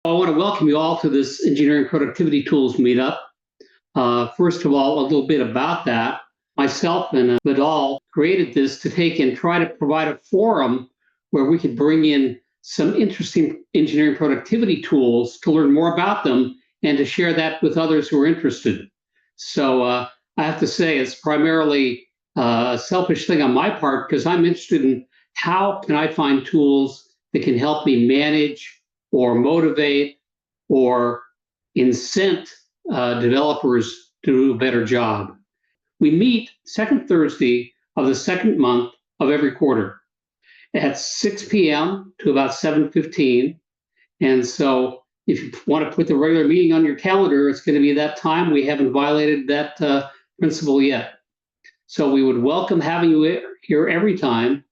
I want to welcome you all to this Engineering Productivity Tools Meetup. First of all, a little bit about that. Myself and Vidal created this to take and try to provide a forum where we could bring in some interesting engineering productivity tools to learn more about them and to share that with others who are interested. So I have to say it's primarily a selfish thing on my part because I'm interested in how can I find tools that can help me manage or motivate or incent developers to do a better job. We meet second Thursday of the second month of every quarter at 6 p.m. to about 7:15. And so if you want to put the regular meeting on your calendar, it's going to be that time. We haven't violated that principle yet. So we would welcome having you here every time.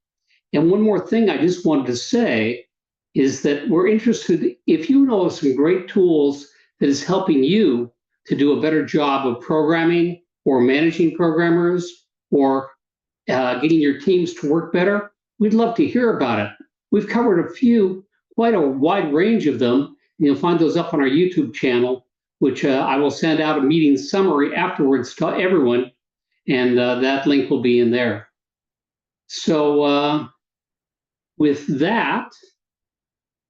And one more thing I just wanted to say is that we're interested, if you know of some great tools that is helping you to do a better job of programming or managing programmers or getting your teams to work better, we'd love to hear about it. We've covered quite a wide range of them. And you'll find those up on our YouTube channel, which I will send out a meeting summary afterwards to everyone. And that link will be in there. So with that,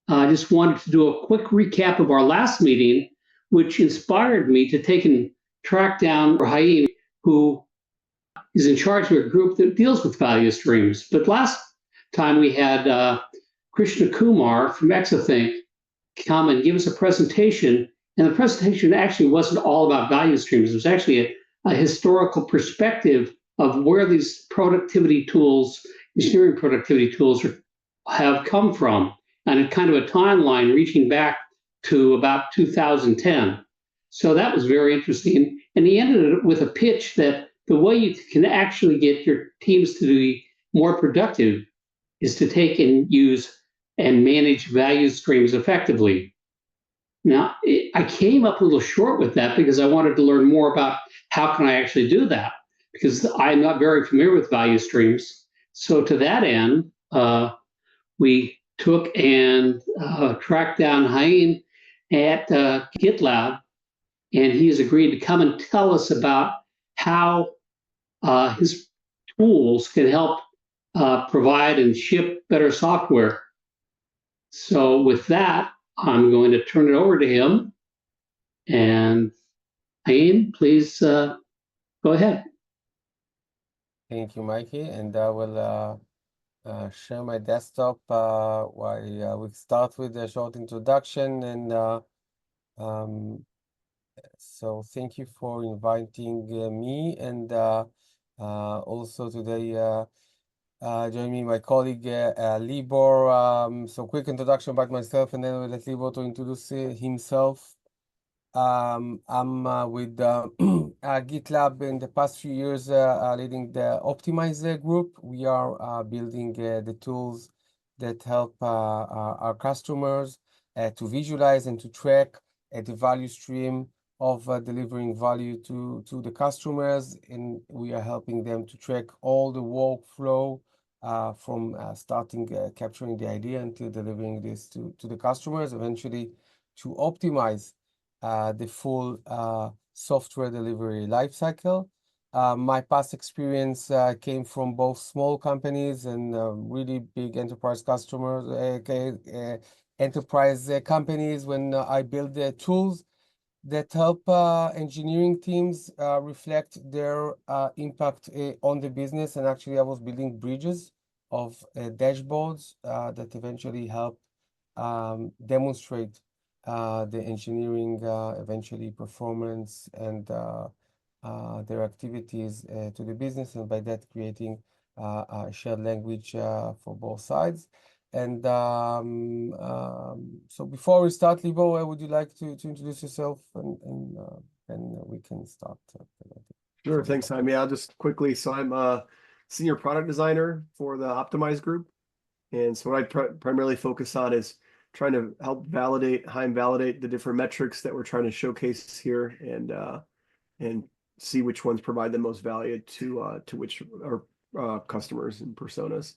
I just wanted to do a quick recap of our last meeting, which inspired me to take and track down Haim, who is in charge of a group that deals with value streams. But last time we had Krishna Kumar from Exathink come and give us a presentation. And the presentation actually wasn't all about value streams. It was actually a historical perspective of where these productivity tools, engineering productivity tools have come from. And a kind of a timeline reaching back to about 2010. So that was very interesting. And he ended it with a pitch that the way you can actually get your teams to be more productive is to take and use and manage value streams effectively. Now, I came up a little short with that because I wanted to learn more about how can I actually do that, because I'm not very familiar with value streams. So to that end, we took and tracked down Haim at GitLab, and he has agreed to come and tell us about how his tools can help provide and ship better software. So with that, I'm going to turn it over to him. And Haim, please go ahead. Thank you, Mikey. And I will share my desktop while we start with a short introduction. And so thank you for inviting me. And also today join me my colleague Libor. So quick introduction about myself, and then we'll let Libor to introduce himself. I'm with GitLab in the past few years, leading the Optimize group. We are building the tools that help our customers to visualize and to track the value stream of delivering value to the customers. And we are helping them to track all the workflow from starting capturing the idea until delivering this to the customers, eventually to optimize the full software delivery lifecycle. My past experience came from both small companies and really big enterprise customers, enterprise companies, when I build the tools that help engineering teams reflect their impact on the business. And actually, I was building bridges of dashboards that eventually help demonstrate the engineering, eventually performance, and their activities to the business, and by that creating a shared language for both sides. And so before we start, Libor, would you like to introduce yourself, and we can start? Sure, thanks, Haim. Yeah, I'll just quickly. So I'm a senior product designer for the Optimize group. And so what I primarily focus on is trying to help Haim validate the different metrics that we're trying to showcase here, and see which ones provide the most value to which our customers and personas.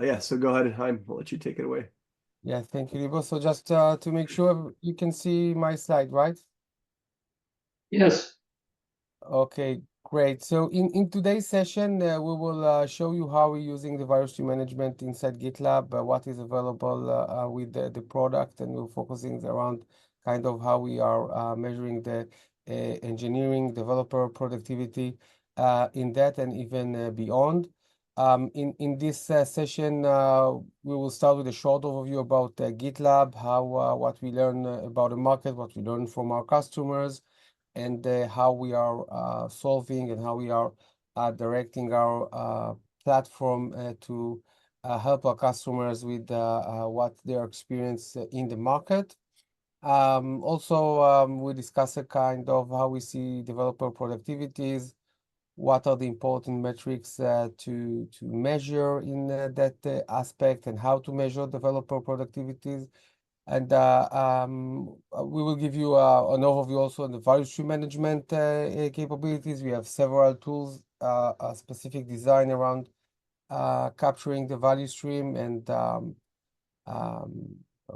Yeah, so go ahead, Haim, I'll let you take it away. Yeah, thank you, Libor. So just to make sure you can see my slide, right? Yes. Okay, great. So in today's session, we will show you how we're using the Value Stream Management inside GitLab, what is available with the product, and we're focusing around kind of how we are measuring the engineering developer productivity in that and even beyond. In this session, we will start with a short overview about GitLab, how what we learn about the market, what we learn from our customers, and how we are solving and how we are directing our platform to help our customers with what their experience in the market. Also, we discuss a kind of how we see developer productivities, what are the important metrics to measure in that aspect, and how to measure developer productivities. And we will give you an overview also on the value stream management capabilities. We have several tools, a specific design around capturing the value stream, and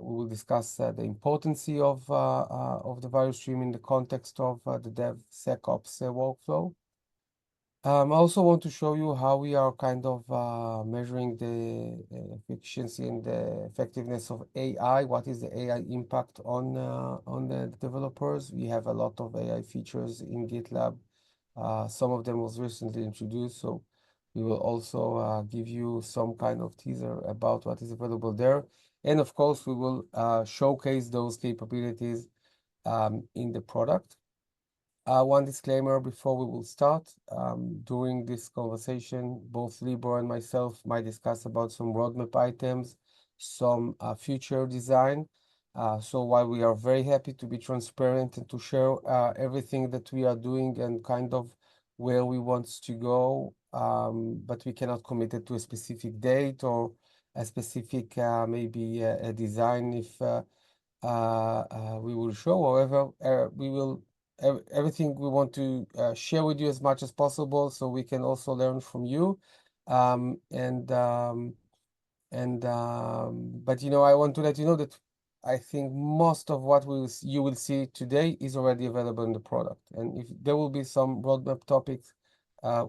we will discuss the importance of the value stream in the context of the DevSecOps workflow. I also want to show you how we are kind of measuring the efficiency and the effectiveness of AI. What is the AI impact on the developers? We have a lot of AI features in GitLab. Some of them was recently introduced, so we will also give you some kind of teaser about what is available there. And of course, we will showcase those capabilities in the product. One disclaimer before we will start. During this conversation, both Libor and myself might discuss about some roadmap items, some future design. So while we are very happy to be transparent and to share everything that we are doing and kind of where we want to go, but we cannot commit it to a specific date or a specific maybe a design if we will show. However, we will everything we want to share with you as much as possible, so we can also learn from you. But you know, I want to let you know that I think most of what you will see today is already available in the product, and if there will be some roadmap topics,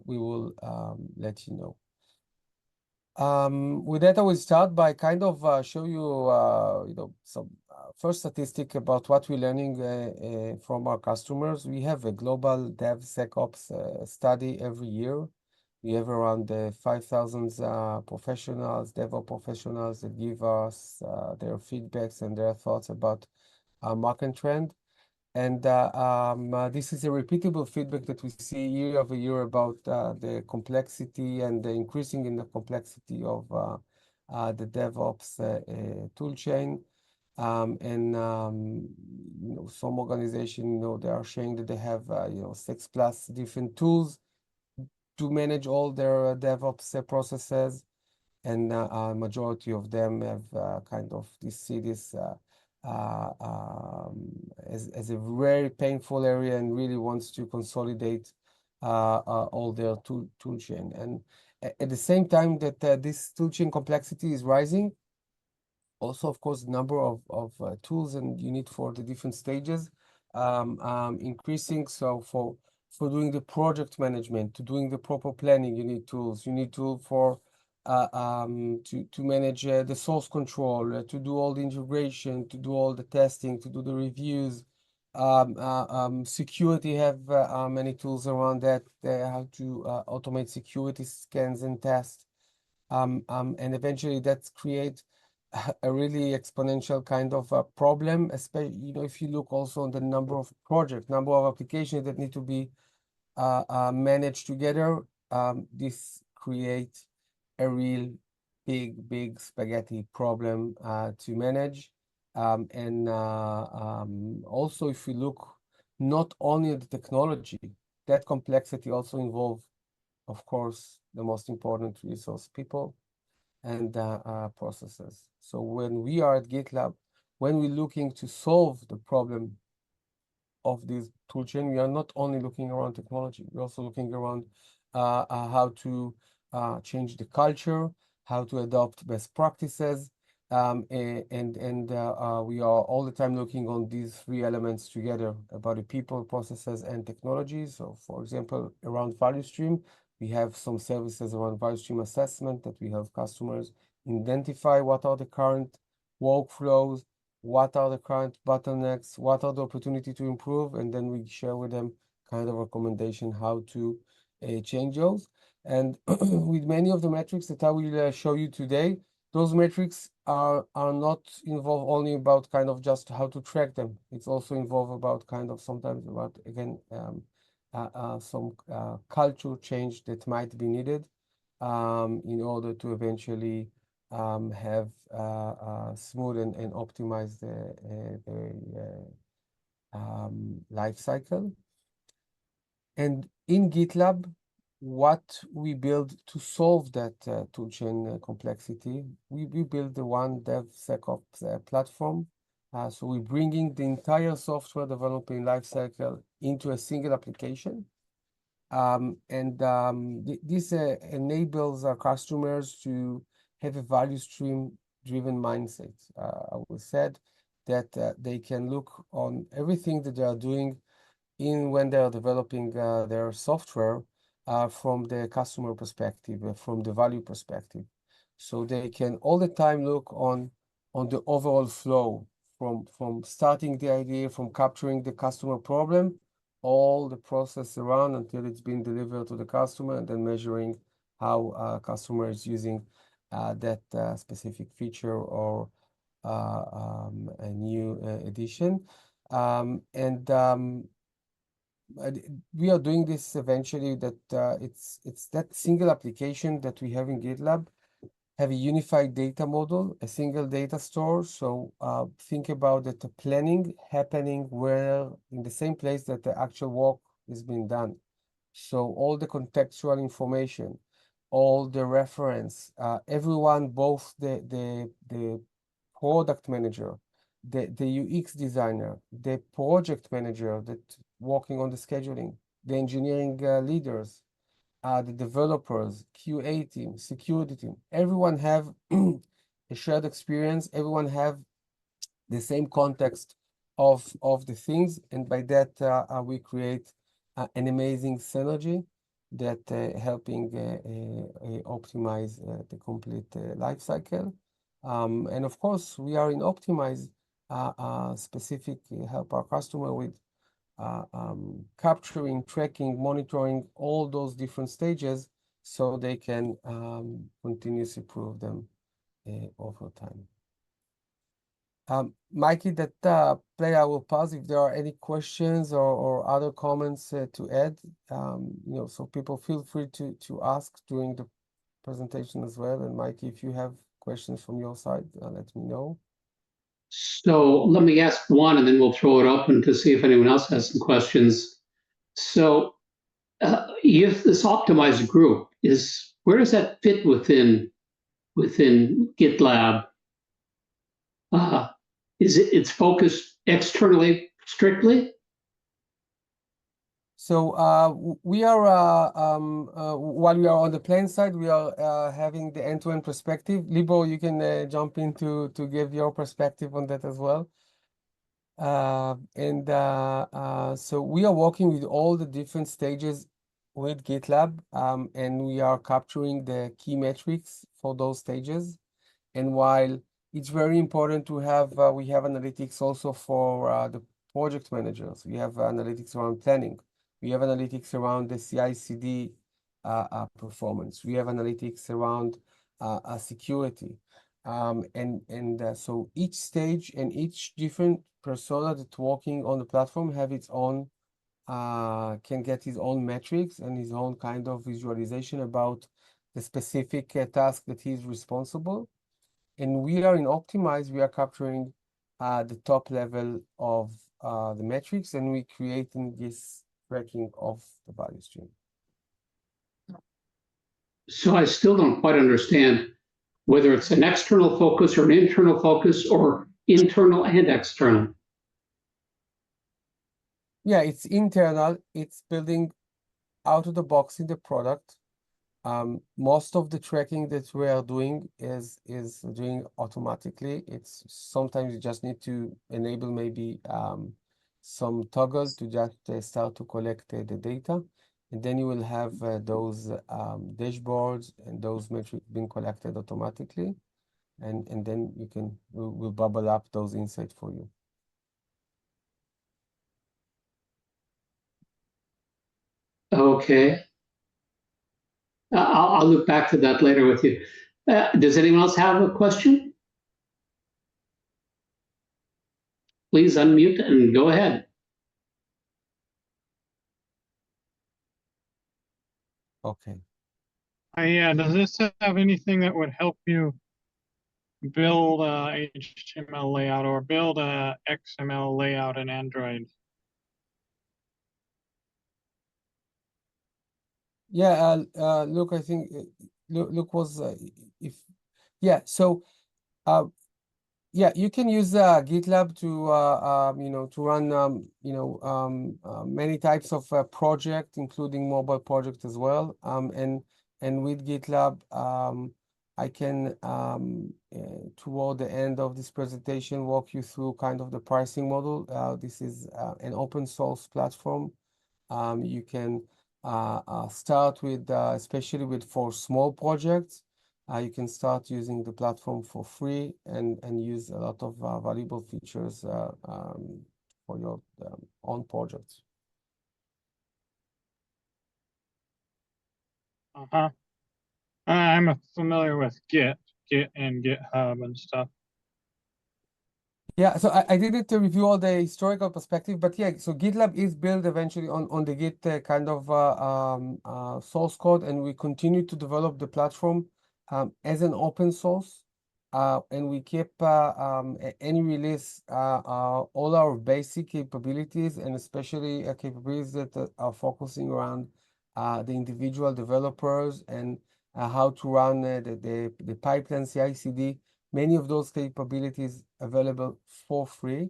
we will let you know. With that, I will start by kind of show you, you know, some first statistic about what we're learning from our customers. We have a global DevSecOps study every year. We have around 5,000 professionals, DevOps professionals that give us their feedbacks and their thoughts about our market trend. And this is a repeatable feedback that we see year over year about the complexity and the increasing in the complexity of the DevOps toolchain. You know, some organization, you know, they are sharing that they have, you know, 6+ different tools to manage all their DevOps processes. And a majority of them have kind of see this as a very painful area and really wants to consolidate all their tool chain. And at the same time that this tool chain complexity is rising, also, of course, the number of tools and you need for the different stages increasing. So for doing the project management, to doing the proper planning, you need tools. You need tool for to manage the source control, to do all the integration, to do all the testing, to do the reviews. Security have many tools around that, how to automate security scans and tests. And eventually that's create a really exponential kind of a problem, especially, you know, if you look also on the number of projects, number of applications that need to be managed together. This creates a real big spaghetti problem to manage. Also, if you look not only at the technology, that complexity also involves, of course, the most important resource, people and processes. So when we are at GitLab, when we're looking to solve the problem of this toolchain, we are not only looking around technology, we're also looking around how to change the culture, how to adopt best practices, We are all the time looking on these three elements together about the people, processes, and technologies. So, for example, around value stream, we have some services around value stream assessment that we help customers identify what are the current workflows, what are the current bottlenecks, what are the opportunity to improve, and then we share with them kind of recommendation how to change those. And with many of the metrics that I will show you today, those metrics are not involved only about kind of just how to track them. It's also involved about kind of sometimes about, again, some culture change that might be needed in order to eventually have smooth and optimize the life cycle. And in GitLab, what we build to solve that toolchain complexity, we build the one DevSecOps platform. So we're bringing the entire software developing lifecycle into a single application. This enables our customers to have a value stream driven mindset. We said that they can look on everything that they are doing when they are developing their software from the customer perspective, from the value perspective. So they can all the time look on the overall flow from starting the idea, from capturing the customer problem, all the process around until it's been delivered to the customer, and then measuring how customer is using that specific feature or a new addition. We are doing this eventually that it's that single application that we have in GitLab, have a unified data model, a single data store. So think about that the planning happening where in the same place that the actual work is being done. So all the contextual information, all the reference, everyone, both the product manager, the UX designer, the project manager that working on the scheduling, the engineering leaders, the developers, QA team, security team, everyone have a shared experience, everyone have the same context of the things, and by that we create an amazing synergy that helping optimize the complete life cycle. And of course, we are in optimize specific help our customer with capturing, tracking, monitoring all those different stages so they can continuously improve them over time. Mikey, that play I will pause if there are any questions or other comments to add. So people feel free to ask during the presentation as well. And Mikey, if you have questions from your side, let me know. So let me ask one, and then we'll throw it open to see if anyone else has some questions. So if this optimized group where does that fit within GitLab? It's focused externally strictly? So we are while we are on the plan side, we are having the end-to-end perspective. Libor, you can jump in to give your perspective on that as well. So we are working with all the different stages with GitLab, and we are capturing the key metrics for those stages. And while it's very important to have, we have analytics also for the project managers. We have analytics around planning. We have analytics around the CI/CD performance. We have analytics around security. So each stage and each different persona that's working on the platform have its own, can get his own metrics and his own kind of visualization about the specific task that he's responsible. And we are in Optimize, we are capturing the top level of the metrics, and we creating this tracking of the value stream. So I still don't quite understand whether it's an external focus or an internal focus or internal and external. Yeah, it's internal. It's building out of the box in the product. Most of the tracking that we are doing is doing automatically. It's sometimes you just need to enable maybe some toggle to just start to collect the data, and then you will have those dashboards and those metrics being collected automatically, and then we'll bubble up those insights for you. Okay. I'll look back to that later with you. Does anyone else have a question? Please unmute and go ahead. Okay. Yeah, does this have anything that would help you build a HTML layout or build a XML layout in Android? Yeah, look, I think look was so yeah, you can use GitLab to to run many types of project, including mobile project as well. And with GitLab, I can toward the end of this presentation walk you through kind of the pricing model. This is an open source platform. You can start with, especially for small projects, you can start using the platform for free and use a lot of valuable features for your own projects. Uh-huh. I'm familiar with Git and GitHub and stuff. Yeah, so I didn't review all the historical perspective, but yeah, so GitLab is built eventually on the Git kind of source code, and we continue to develop the platform as an open source, and we keep any release all our basic capabilities, and especially capabilities that are focusing around the individual developers and how to run the pipeline CI/CD. Many of those capabilities available for free.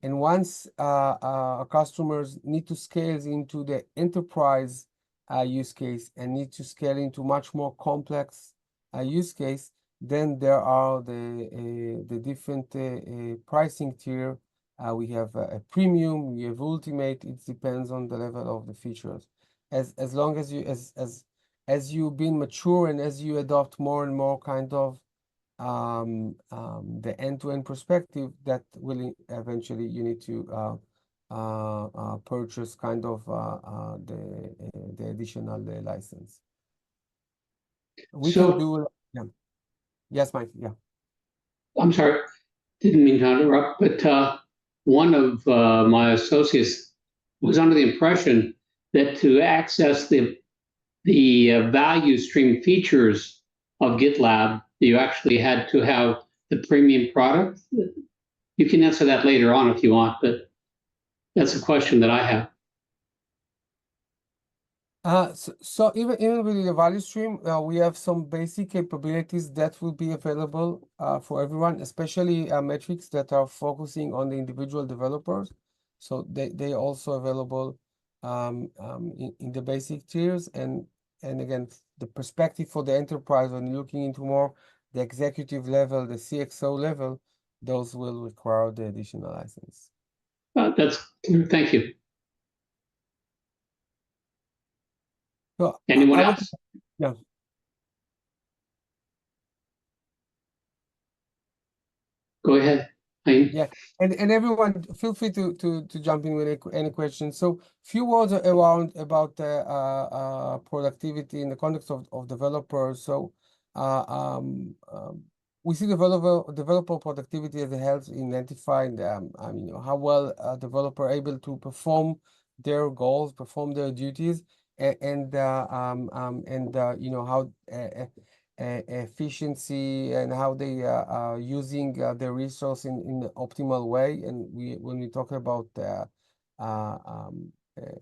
And once our customers need to scale into the enterprise use case and need to scale into much more complex use case, then there are the different pricing tier. We have a premium, we have ultimate. It depends on the level of the features. As long as you've been mature and as you adopt more and more kind of the end-to-end perspective, that will eventually you need to purchase kind of the additional license. We can do yes, Mike. Yeah. I'm sorry, didn't mean to interrupt, but one of my associates was under the impression that to access the value stream features of GitLab, you actually had to have the premium product. You can answer that later on if you want, but that's a question that I have. So even with the value stream, we have some basic capabilities that will be available for everyone, especially metrics that are focusing on the individual developers. So they also available in the basic tiers, and again, the perspective for the enterprise when you're looking into more the executive level, the CXO level, those will require the additional license. Thank you. So anyone else? Yeah. Go ahead. Haim. Yeah, and everyone, feel free to jump in with any questions. So, few words around about productivity in the context of developers. So, we see developer productivity as it helps in identifying how well a developer able to perform their goals, perform their duties, and how efficiency and how they are using the resource in an optimal way. And when we talk about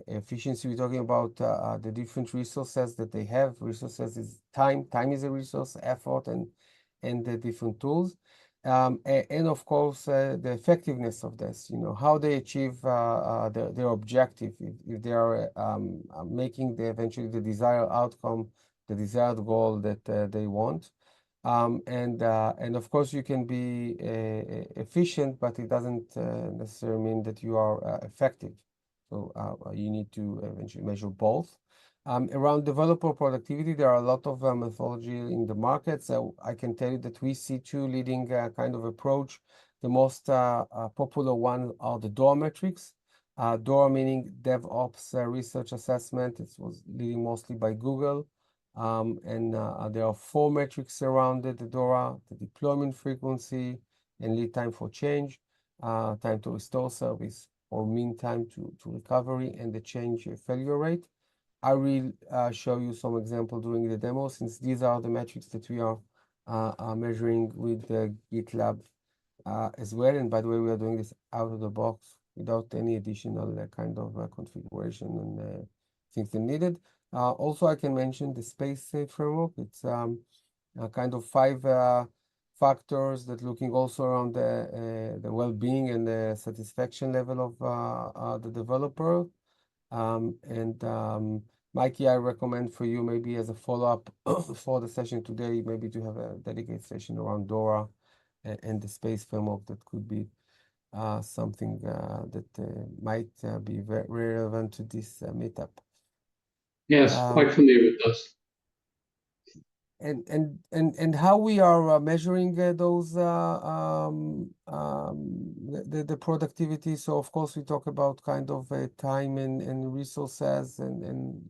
efficiency, we're talking about the different resources that they have. Resources is time. Time is a resource, effort, and the different tools. And of course, the effectiveness of this, how they achieve their objective, if they are making eventually the desired outcome the desired goal that they want. And of course, you can be efficient, but it doesn't necessarily mean that you are effective. So you need to eventually measure both. Around developer productivity, there are a lot of methodology in the market. So I can tell you that we see two leading kind of approach. The most popular one are the DOA metrics. DOA meaning DevOps Research Assessment. It was leading mostly by Google. And there are 4 metrics around the DORA: the deployment frequency and lead time for change, time to restore service, or mean time to recovery, and the change failure rate. I will show you some example during the demo, since these are the metrics that we are measuring with GitLab as well. And by the way, we are doing this out of the box without any additional kind of configuration and things that needed. Also, I can mention the space framework. It's kind of 5 factors that looking also around the well-being and the satisfaction level of the developer. Mikey, I recommend for you, maybe as a follow-up for the session today, maybe to have a dedicated session around DORA and the space framework. That could be something that might be very relevant to this meetup. Yes, quite familiar with those. And how we are measuring those the productivity. So of course we talk about kind of time and resources, and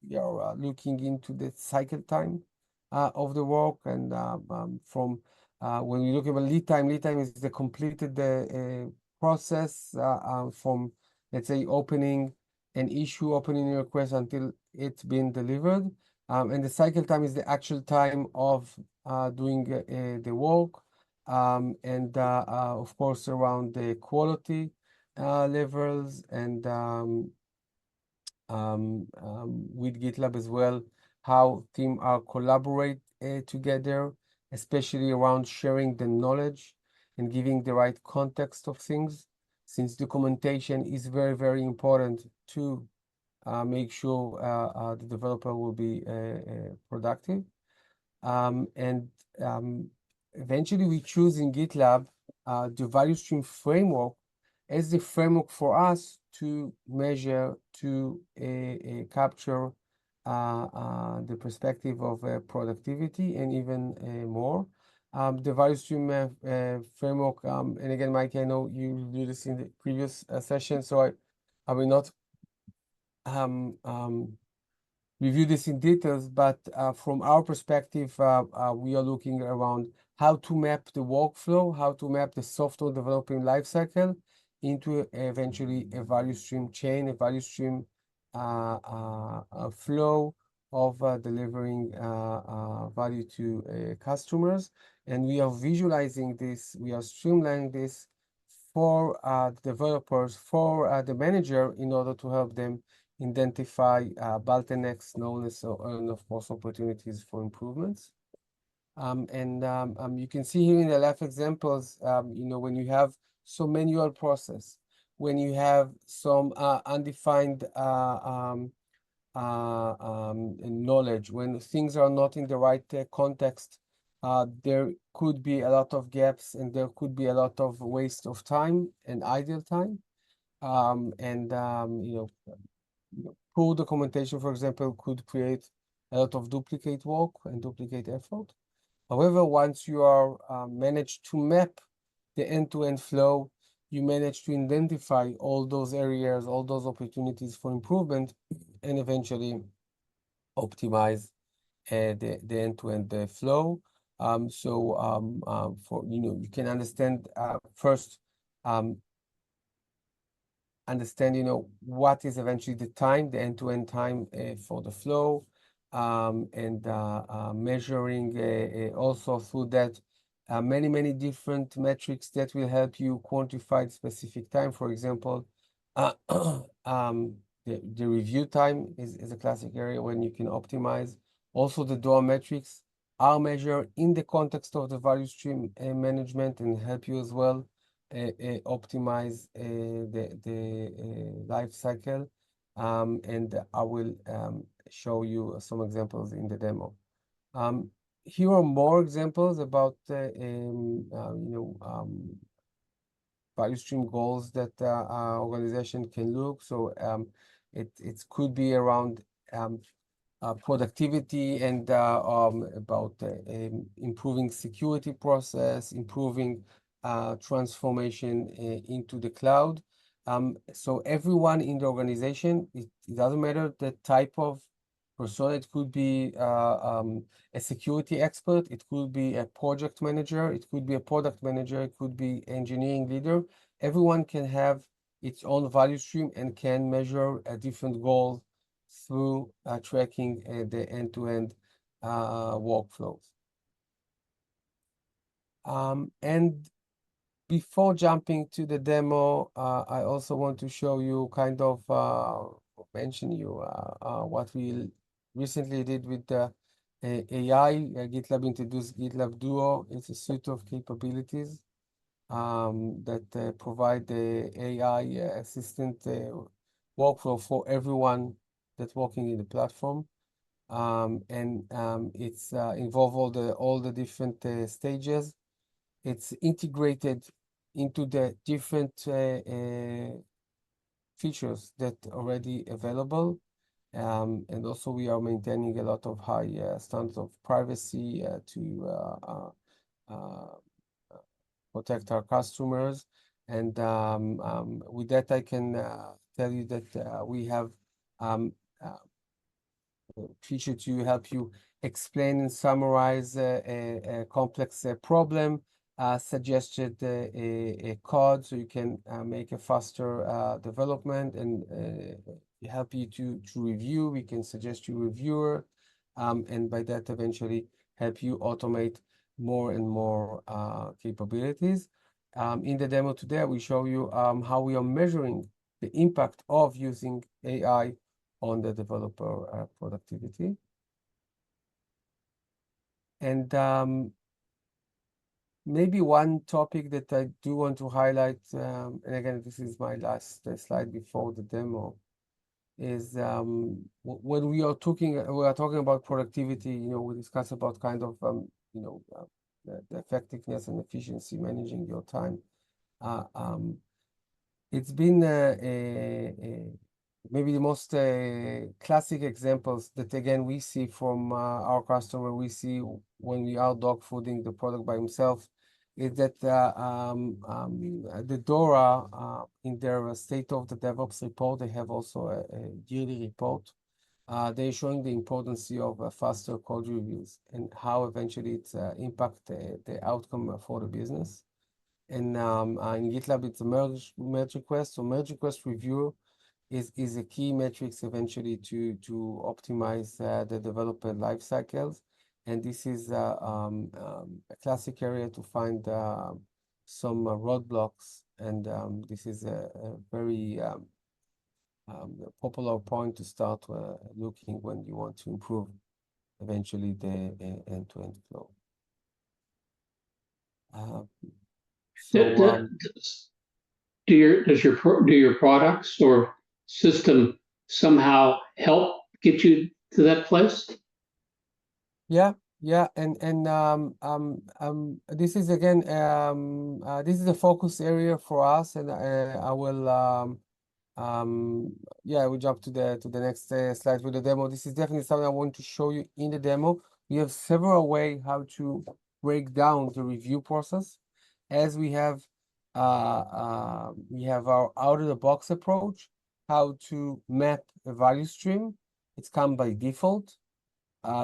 we are looking into the cycle time of the work. And from when we look at lead time is the completed process from, let's say, opening an issue, opening a request until it's been delivered. And the cycle time is the actual time of doing the work. And of course, around the quality levels, and with GitLab as well, how teams are collaborate together, especially around sharing the knowledge and giving the right context of things, since documentation is very, very important to make sure the developer will be productive. And eventually we choose in GitLab the value stream framework as the framework for us to measure, to capture the perspective of productivity and even more. The value stream framework, and again, Mike, I know you do this in the previous session, so I will not review this in details, but from our perspective, we are looking around how to map the workflow, how to map the software developing lifecycle into eventually a value stream chain, a value stream flow of delivering value to customers. And we are visualizing this, we are streamlining this for developers, for the manager, in order to help them identify bottlenecks, knowledge, and of course opportunities for improvements. You can see here in the left examples, when you have some manual process, when you have some undefined knowledge, when things are not in the right context, there could be a lot of gaps, and there could be a lot of waste of time and idle time. Poor documentation, for example, could create a lot of duplicate work and duplicate effort. However, once you are managed to map the end-to-end flow, you manage to identify all those areas, all those opportunities for improvement, and eventually optimize the end-to-end flow. For you can understand first. Understand, what is eventually the time, the end-to-end time for the flow, and measuring also through that many different metrics that will help you quantify the specific time. For example, the review time is a classic area when you can optimize. Also, the DOA metrics are measured in the context of the value stream management, and help you as well optimize the life cycle. and I will show you some examples in the demo. Here are more examples about value stream goals that our organization can look. So it could be around productivity and about improving security process, improving transformation into the cloud. So everyone in the organization, it doesn't matter the type of persona. It could be a security expert, it could be a project manager, it could be a product manager, it could be engineering leader. Everyone can have its own value stream and can measure a different goal through tracking the end-to-end workflows. And before jumping to the demo, I also want to show you kind of mention you what we recently did with the AI. GitLab introduced GitLab Duo. It's a suite of capabilities that provide the AI assistant workflow for everyone that's working in the platform. It's involve all the different stages. It's integrated into the different features that are already available. And also we are maintaining a lot of high standards of privacy to protect our customers. And with that, I can tell you that we have feature to help you explain and summarize a complex problem, suggested a code so you can make a faster development, and help you to review. We can suggest you reviewer, and by that eventually help you automate more and more capabilities. In the demo today, we show you how we are measuring the impact of using AI on the developer productivity. And maybe one topic that I do want to highlight, and again, this is my last slide before the demo, is when we are talking about productivity, we discuss about kind of the effectiveness and efficiency, managing your time. It's been maybe the most classic examples that again we see from our customer. We see when we are dog fooding the product by himself, is that the DORA in their state of the DevOps report, they have also a yearly report. They're showing the importance of faster code reviews and how eventually it impact the outcome for the business. And in GitLab, it's a merge request. So merge request review is a key metrics eventually to optimize the development life cycles. And this is a classic area to find some roadblocks. And this is a very popular point to start looking when you want to improve eventually the end-to-end flow. Do your products or system somehow help get you to that place? Yeah, and this is again this is a focus area for us, and I will jump to the next slide with the demo. This is definitely something I want to show you in the demo. We have several ways how to break down the review process, as we have our out-of-the-box approach, how to map a value stream. It's come by default.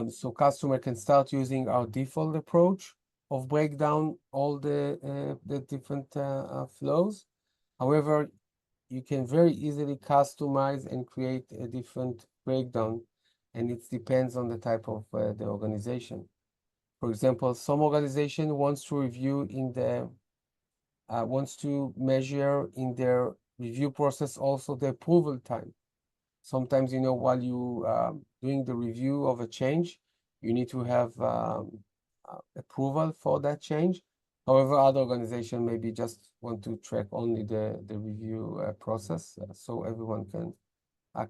So customer can start using our default approach of breakdown all the different flows. However, you can very easily customize and create a different breakdown, and it depends on the type of the organization. For example, some organization wants to review wants to measure in their review process also the approval time. Sometimes, while you doing the review of a change, you need to have approval for that change. However, other organizations maybe just want to track only the review process, so everyone can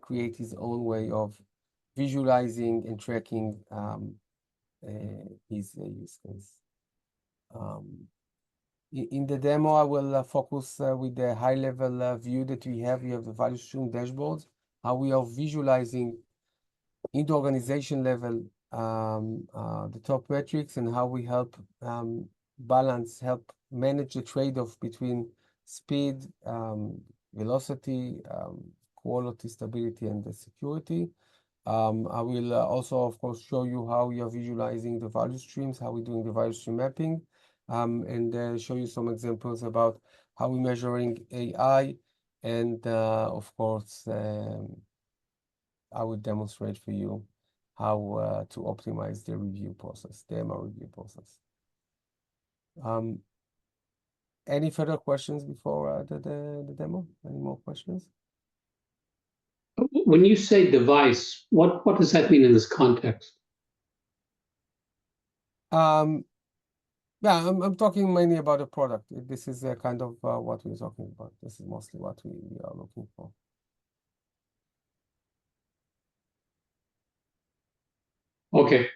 create his own way of visualizing and tracking his use case. In the demo, I will focus with the high-level view that we have. We have the value stream dashboards, how we are visualizing in the organization level the top metrics, and how we help help manage the trade-off between speed, velocity, quality, stability, and the security. I will also, of course, show you how we are visualizing the value streams, how we're doing the value stream mapping, and show you some examples about how we're measuring AI. And of course, I will demonstrate for you how to optimize the review process, demo review process. Any further questions before the demo? Any more questions? When you say device, what does that mean in this context? Yeah, I'm talking mainly about the product. This is kind of what we're talking about. This is mostly what we are looking for. Okay.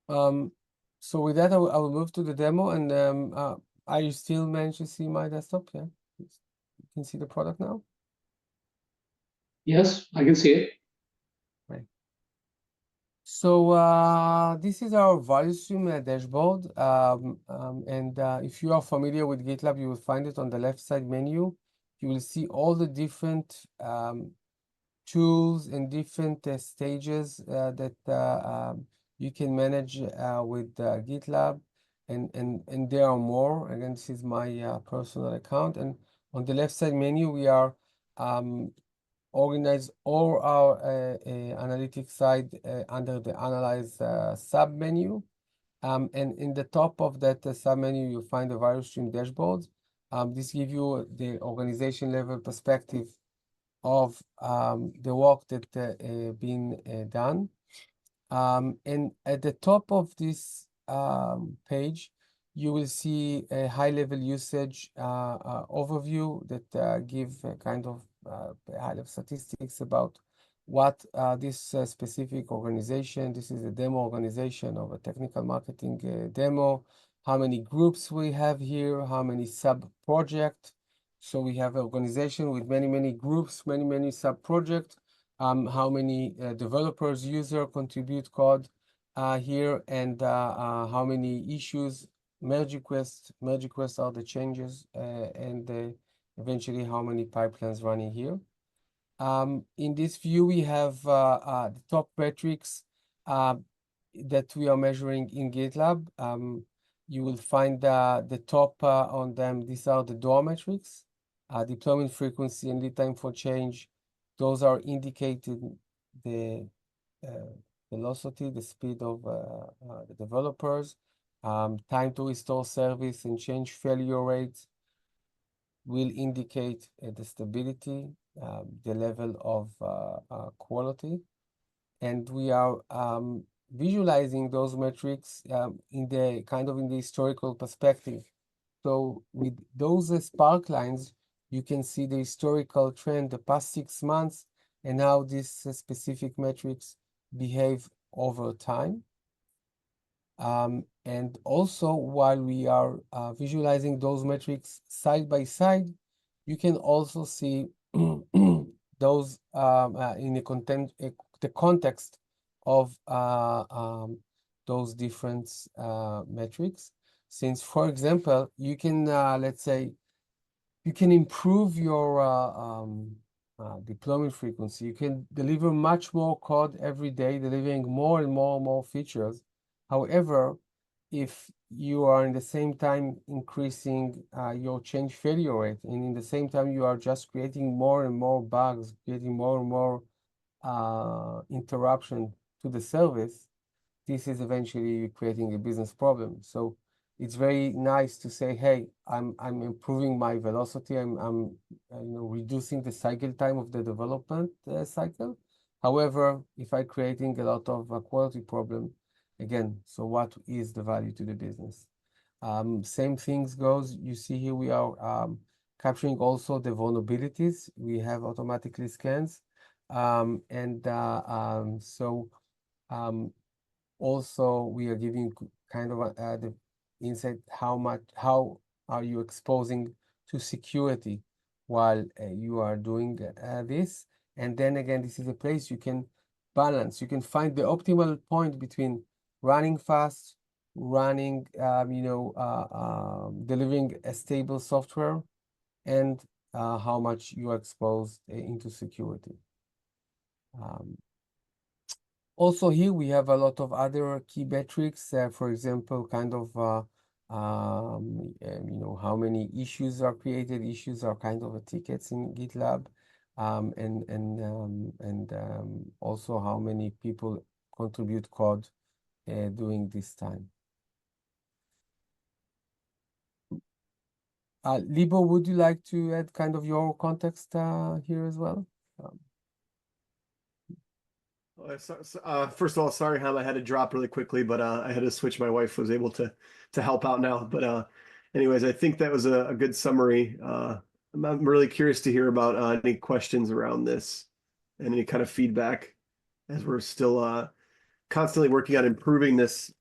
So with that, I will move to the demo. And are you still managed to see my desktop? Yeah, you can see the product now. Yes, I can see it. Right. So this is our value stream dashboard. And if you are familiar with GitLab, you will find it on the left side menu. You will see all the different tools and different stages that you can manage with GitLab, and there are more. Again, this is my personal account, and on the left side menu we are organize all our analytics side under the Analyze sub menu. And in the top of that sub menu, you'll find the value stream dashboard. This gives you the organization level perspective of the work that been done. And at the top of this page, you will see a high-level usage overview that give kind of high-level statistics about what this specific organization, this is a demo organization of a technical marketing demo, how many groups we have here, how many sub-projects. So we have an organization with many groups, many sub-projects, how many developers, user contribute code here, and how many issues, merge requests are the changes, and eventually how many pipelines running here. In this view, we have the top metrics that we are measuring in GitLab. You will find the top on them. These are the DOA metrics, deployment frequency and lead time for change. Those are indicating the velocity, the speed of the developers. Time to restore service and change failure rates will indicate the stability, the level of quality. And we are visualizing those metrics in the historical perspective. So with those spark lines, you can see the historical trend, the past 6 months, and how these specific metrics behave over time. And also, while we are visualizing those metrics side by side, you can also see those in the context of those different metrics. Since, for example, you can, let's say, you can improve your deployment frequency. You can deliver much more code every day, delivering more and more features. However, if you are in the same time increasing your change failure rate, and in the same time you are just creating more and more bugs, creating more and more interruption to the service, this is eventually creating a business problem. So it's very nice to say, hey, I'm improving my velocity. I'm reducing the cycle time of the development cycle. However, if I'm creating a lot of quality problem, again, so what is the value to the business? Same things goes. You see here we are capturing also the vulnerabilities. We have automatically scans. Also we are giving kind of the insight how are you exposing to security while you are doing this. And then again, this is a place you can balance. You can find the optimal point between running fast, delivering a stable software, and how much you are exposed into security. Also here we have a lot of other key metrics, for example, kind of how many issues are created. Issues are kind of tickets in GitLab, and also how many people contribute code during this time. Libor, would you like to add kind of your context here as well? First of all, sorry, Haim, I had to drop really quickly, but I had to switch. My wife was able to help out now. But anyways, I think that was a good summary. I'm really curious to hear about any questions around this and any kind of feedback, as we're still constantly working on improving this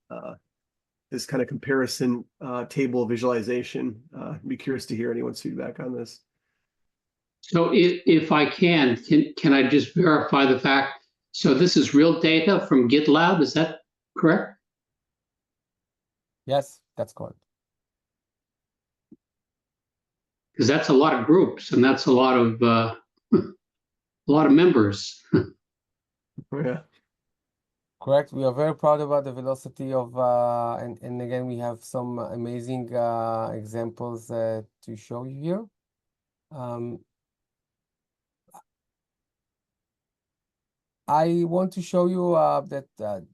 this kind of comparison table visualization. I'd be curious to hear anyone's feedback on this. So if I can I just verify the fact? So this is real data from GitLab, is that correct? Yes, that's correct. Because that's a lot of groups, and that's a lot of members. Yeah. Correct. We are very proud about the velocity of, and again, we have some amazing examples to show you here. I want to show you that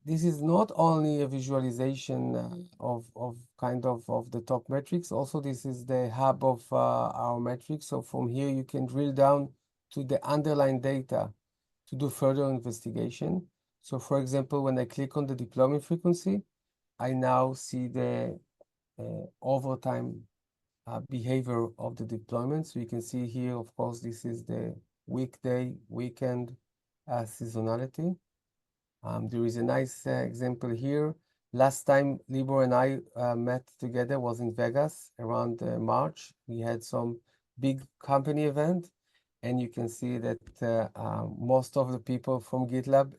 this is not only a visualization of the top metrics. Also, this is the hub of our metrics. So from here, you can drill down to the underlying data to do further investigation. So for example, when I click on the deployment frequency, I now see the overtime behavior of the deployment. So you can see here, of course, this is the weekday, weekend, seasonality. There is a nice example here. Last time Libor and I met together was in Vegas around March. We had some big company event, and you can see that most of the people from GitLab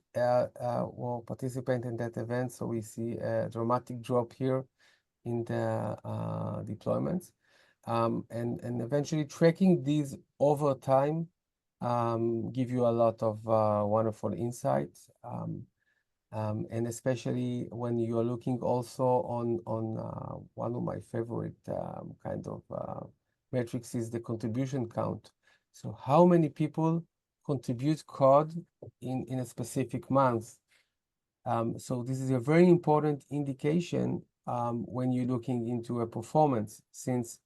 will participate in that event. So we see a dramatic drop here in the deployments, and eventually tracking these over time give you a lot of wonderful insights, and especially when you are looking also on one of my favorite kind of metrics is the contribution count. So how many people contribute code in a specific month? So this is a very important indication when you're looking into a performance, since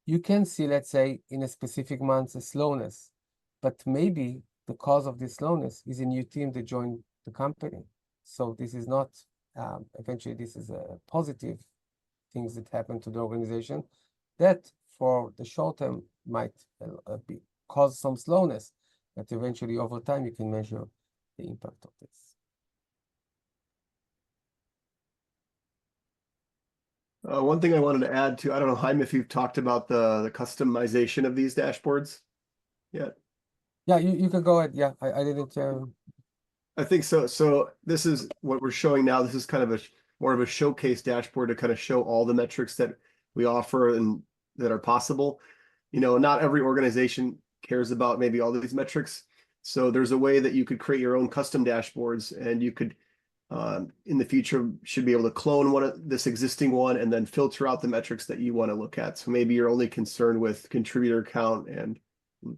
you can see, let's say, in a specific month, a slowness. But maybe the cause of this slowness is a new team that joined the company. So this is not, eventually this is a positive things that happen to the organization that for the short term might cause some slowness, but eventually over time you can measure the impact of this. One thing I wanted to add to, I don't know, Haim, if you've talked about the customization of these dashboards yet. Yeah, you can go ahead. Yeah, I didn't. I think so. So this is what we're showing now. This is kind of more of a showcase dashboard to kind of show all the metrics that we offer and that are possible. You know, not every organization cares about maybe all of these metrics. So there's a way that you could create your own custom dashboards, and you could, in the future, should be able to clone this existing one and then filter out the metrics that you want to look at. So maybe you're only concerned with contributor count and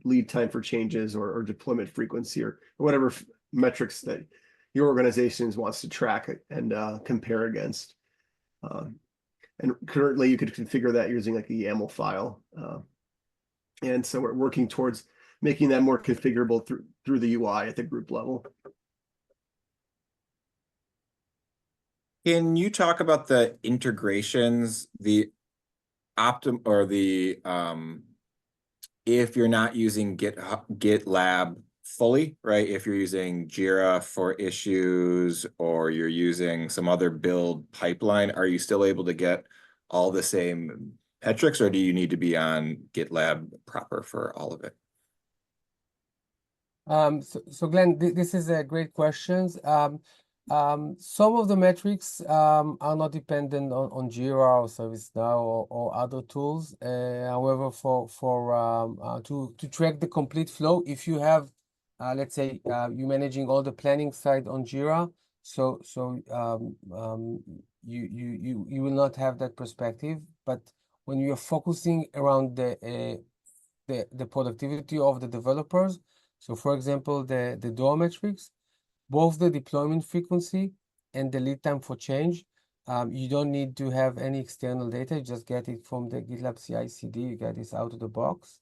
lead time for changes or deployment frequency or whatever metrics that your organization wants to track and compare against. And currently you could configure that using like a YAML file. And so we're working towards making that more configurable through the UI at the group level. Can you talk about the integrations, the if you're not using GitLab fully, right? If you're using Jira for issues or you're using some other build pipeline, are you still able to get all the same metrics, or do you need to be on GitLab proper for all of it? So Glenn, this is a great questions. Some of the metrics are not dependent on Jira or ServiceNow or other tools. However, to track the complete flow, if you have, let's say, you're managing all the planning side on Jira, you will not have that perspective. But when you're focusing around the productivity of the developers, so for example, the Duo metrics, both the deployment frequency and the lead time for change, you don't need to have any external data. You just get it from the GitLab CI/CD. You get this out of the box.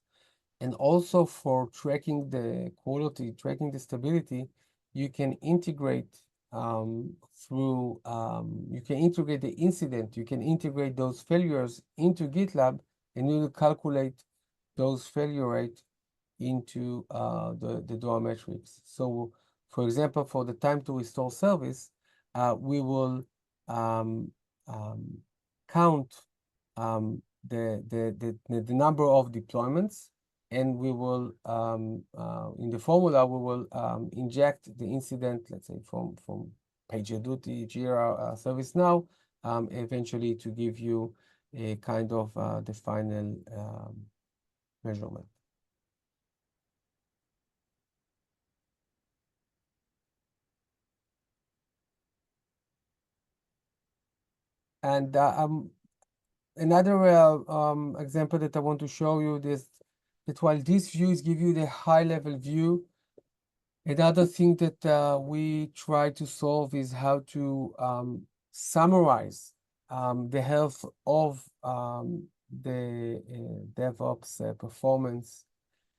And also for tracking the quality, tracking the stability, you can integrate you can integrate the incident. You can integrate those failures into GitLab, and you will calculate those failure rate into the Duo metrics. So, for example, for the time to restore service, we will count the number of deployments, and we will in the formula we will inject the incident, let's say from PagerDuty, Jira, ServiceNow, eventually to give you a kind of the final measurement. And another example that I want to show you is that while these views give you the high-level view, another thing that we try to solve is how to summarize the health of the DevOps performance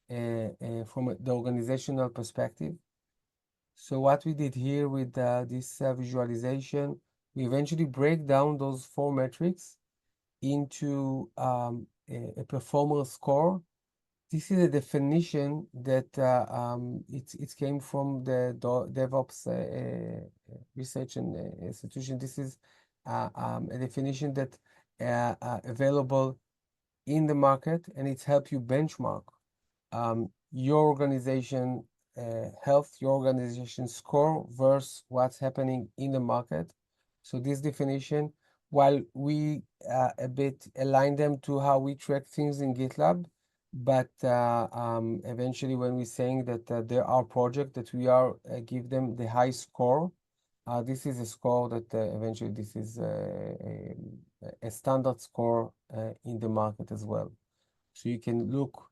from the organizational perspective. So what we did here with this visualization, we eventually break down those 4 metrics into a performance score. This is a definition that it came from the DevOps research and institution. This is a definition that available in the market, and it helps you benchmark your organization health, your organization score versus what's happening in the market. So this definition, while we a bit align them to how we track things in GitLab, but eventually when we're saying that there are projects that we are give them the high score, this is a score that eventually this is a standard score in the market as well. So you can look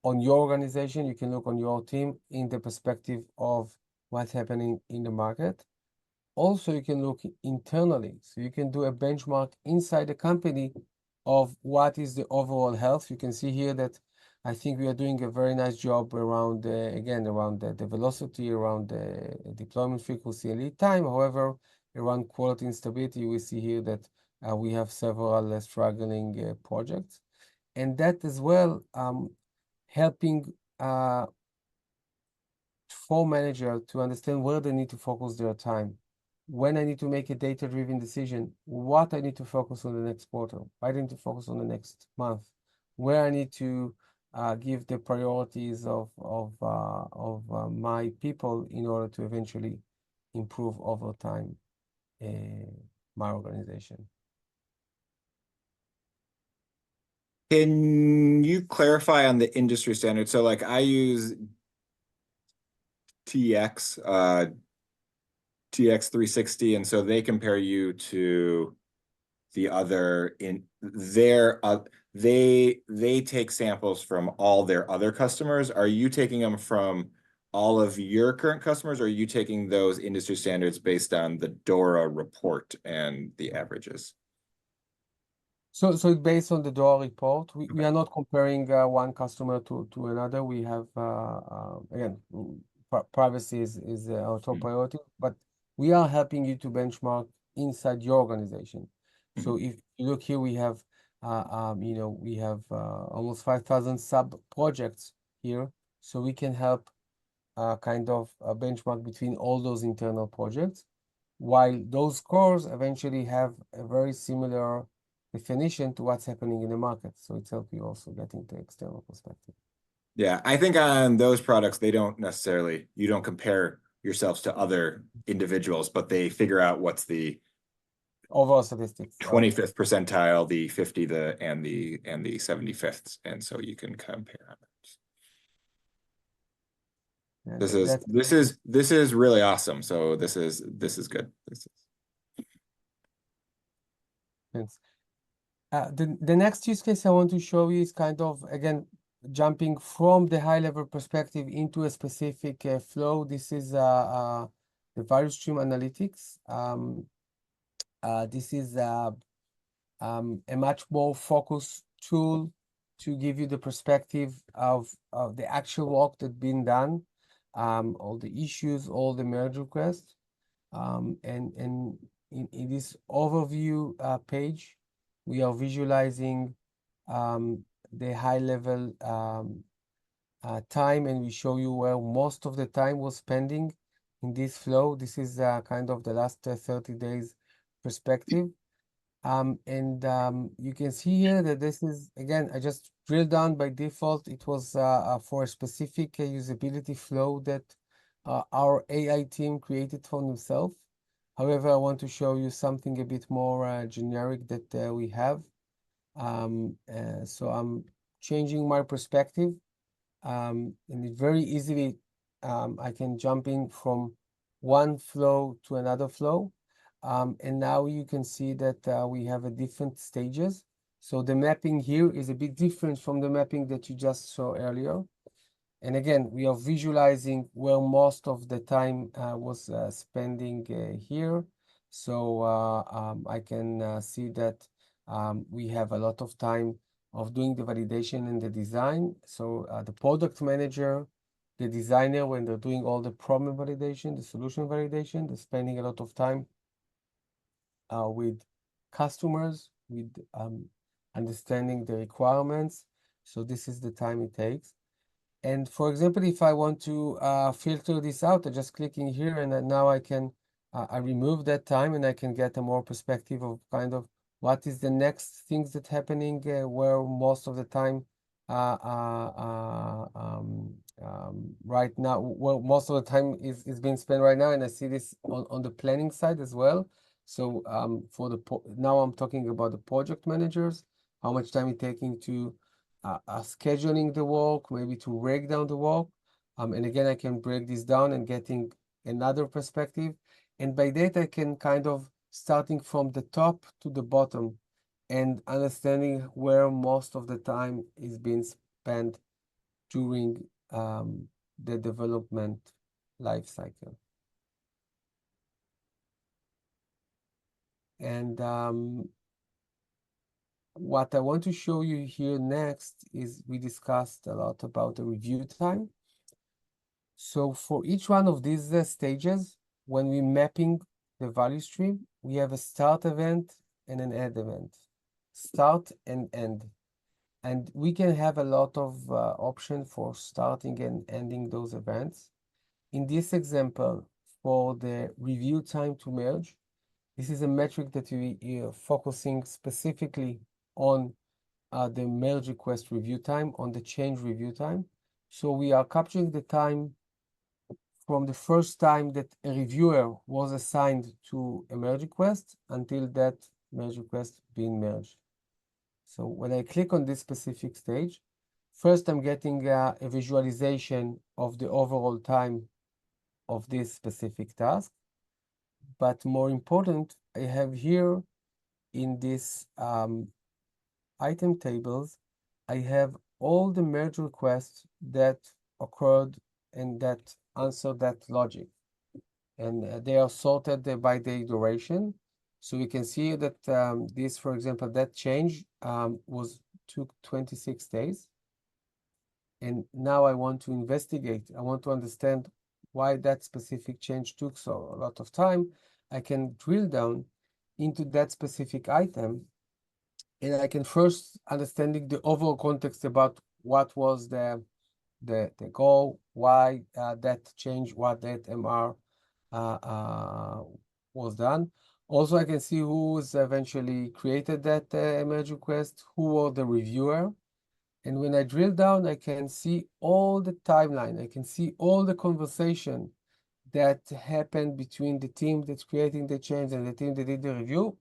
on your organization, you can look on your team in the perspective of what's happening in the market. Also, you can look internally. So you can do a benchmark inside the company of what is the overall health. You can see here that I think we are doing a very nice job around, again, around the velocity, around the deployment frequency and lead time. However, around quality and stability, we see here that we have several struggling projects. And that as well, helping for manager to understand where they need to focus their time. When I need to make a data-driven decision, what I need to focus on the next quarter, I need to focus on the next month, where I need to give the priorities of my people in order to eventually improve over time my organization. Can you clarify on the industry standard? So like I use TX 360, and so they compare you to the other in their they take samples from all their other customers. Are you taking them from all of your current customers, or are you taking those industry standards based on the DORA report and the averages? So it's based on the DORA report. We are not comparing one customer to another. We have again, privacy is our top priority, but we are helping you to benchmark inside your organization. So if you look here, we have You know, we have almost 5,000 sub projects here, so we can help kind of a benchmark between all those internal projects, while those scores eventually have a very similar definition to what's happening in the market. So it's helping you also getting the external perspective. Yeah, I think on those products, they don't necessarily, you don't compare yourselves to other individuals, but they figure out what's the Overall statistics. 25th percentile, the 50, and the 75th, and so you can compare on those. Yeah, This is really awesome. So this is good. Thanks. The next use case I want to show you is kind of, again, jumping from the high level perspective into a specific flow. This is the value stream analytics. This is a much more focused tool to give you the perspective of the actual work that's been done, all the issues, all the merge requests. And in this overview page, we are visualizing the high level time, and we show you where most of the time was spending in this flow. This is kind of the last 30 days perspective. You can see here that this is, again, I just drilled down by default. It was for a specific usability flow that our AI team created for themselves. However, I want to show you something a bit more generic that we have. So I'm changing my perspective, and it very easily I can jump in from one flow to another flow. And now you can see that we have a different stages. So the mapping here is a bit different from the mapping that you just saw earlier. And again, we are visualizing where most of the time was spending here. So I can see that we have a lot of time of doing the validation and the design. So the product manager, the designer, when they're doing all the problem validation, the solution validation, they're spending a lot of time with customers, with understanding the requirements. So this is the time it takes. And for example, if I want to filter this out, I just click in here, and now I can I remove that time, and I can get a more perspective of kind of what is the next things that happening where most of the time right now, well, most of the time is being spent right now, and I see this on the planning side as well. So for now I'm talking about the project managers, how much time it's taking to scheduling the work, maybe to break down the work. And again, I can break this down and getting another perspective. And by that, I can kind of starting from the top to the bottom and understanding where most of the time is being spent during the development life cycle. And what I want to show you here next is we discussed a lot about the review time. So for each one of these stages, when we're mapping the value stream, we have a start event and an end event. Start and end. And we can have a lot of options for starting and ending those events. In this example, for the review time to merge, this is a metric that we are focusing specifically on the merge request review time, on the change review time. So we are capturing the time from the first time that a reviewer was assigned to a merge request until that merge request being merged. So when I click on this specific stage, first I'm getting a visualization of the overall time of this specific task. But more important, I have here in this item tables, I have all the merge requests that occurred and that answer that logic. And they are sorted by the duration. So we can see that this, for example, that change took 26 days. And now I want to investigate. I want to understand why that specific change took so a lot of time. I can drill down into that specific item And I can first understanding the overall context about what was the goal, why that change, what that MR was done. Also, I can see who's eventually created that merge request, who was the reviewer. And when I drill down, I can see all the timeline. I can see all the conversation that happened between the team that's creating the change and the team that did the review.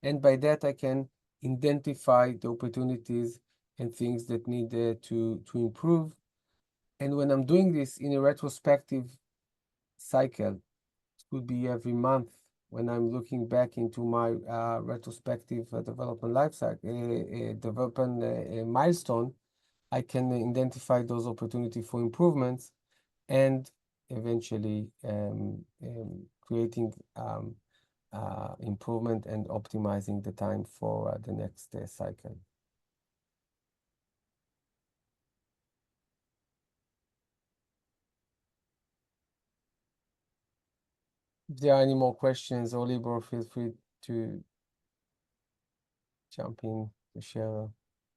And by that, I can identify the opportunities and things that need to improve. And when I'm doing this in a retrospective cycle, it could be every month when I'm looking back into my retrospective development lifecycle, development milestone, I can identify those opportunities for improvements and eventually creating improvement and optimizing the time for the next cycle. If there are any more questions, or Libor, feel free to jump in to share.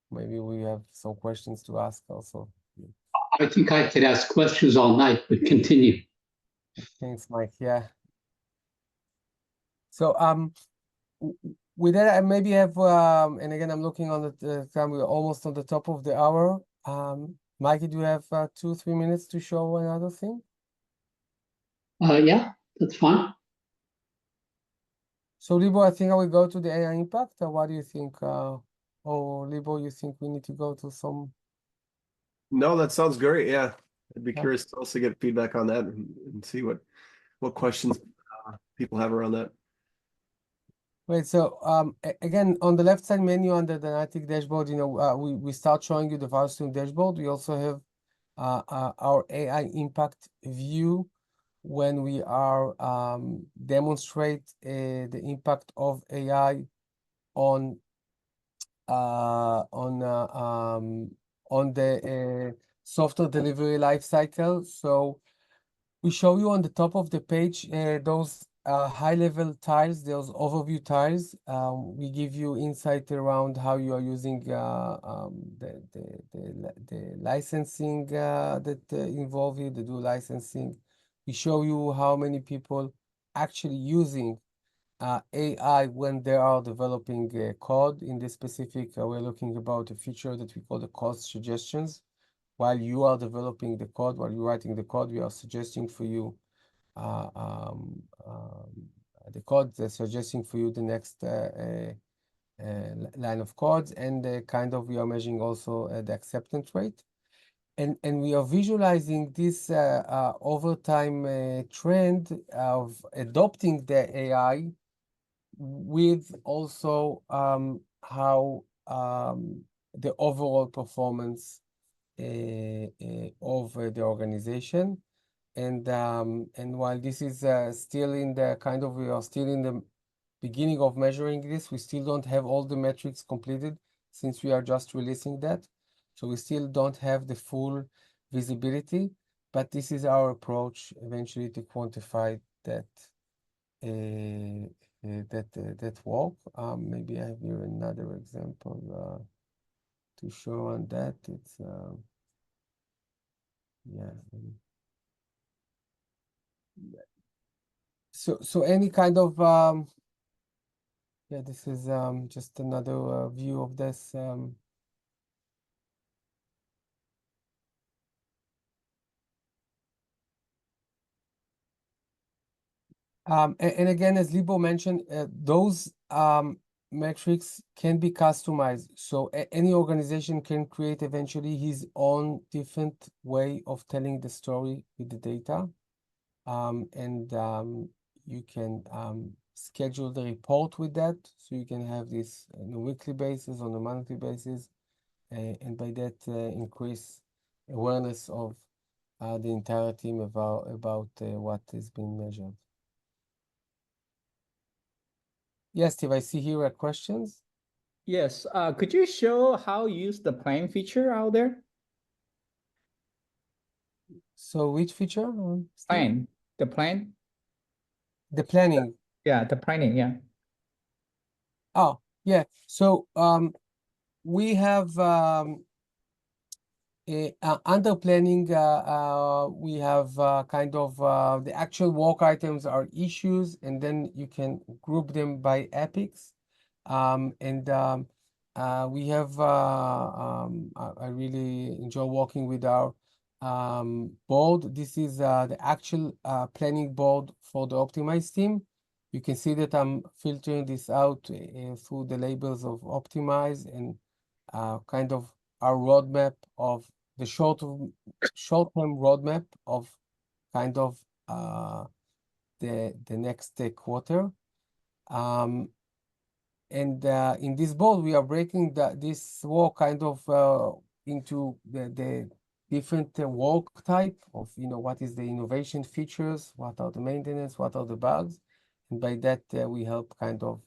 Maybe we have some questions to ask also. I think I could ask questions all night, but continue. Thanks, Mike. Yeah. So with that, I maybe have and again, I'm looking on the time. We're almost on the top of the hour. Mikey, do you have 2-3 minutes to show another thing? Yeah, that's fine. So Libor, I think I will go to the AI impact. Or what do you think? Or Libor, you think we need to go to some? No, that sounds great. Yeah, I'd be Yeah. curious to also get feedback on that and see what questions people have around that. Right. So again, on the left side menu under the analytic dashboard, we start showing you the value stream dashboard. We also have our AI impact view when we are demonstrate the impact of AI on the software delivery lifecycle. So we show you on the top of the page those high-level tiles, those overview tiles. We give you insight around how you are using the licensing that involve you, the Duo licensing. We show you how many people actually using AI when they are developing code. In this specific, we're looking about a feature that we call the code suggestions. While you are developing the code, while you're writing the code, we are suggesting for you the code, suggesting for you the next line of codes, and kind of we are measuring also the acceptance rate. And we are visualizing this over time trend of adopting the AI with also how the overall performance of the organization. And while this is still in the we are still in the beginning of measuring this, we still don't have all the metrics completed since we are just releasing that. So we still don't have the full visibility, but this is our approach eventually to quantify that that work. Maybe I have here another example to show on that. It's yeah. So any kind of yeah, this is just another view of this. And again, as Libor mentioned, those metrics can be customized. So any organization can create eventually his own different way of telling the story with the data. And you can schedule the report with that. So you can have this on a weekly basis, on a monthly basis, and by that increase awareness of the entire team about what is being measured. Yes, Steve, I see here questions. Yes, could you show how you use the plan feature out there? So which feature? Steve? Plan, the plan? The planning. Yeah, the planning, yeah. Oh, Yeah, so we have under planning, we have kind of the actual work items are issues, and then you can group them by epics. We have, I really enjoy working with our board. This is the actual planning board for the optimized team. You can see that I'm filtering this out through the labels of optimize and kind of our roadmap of the short-term roadmap of kind of the next quarter. In this board, we are breaking this work kind of into the different work type of, what is the innovation features, what are the maintenance, what are the bugs. And by that, we help kind of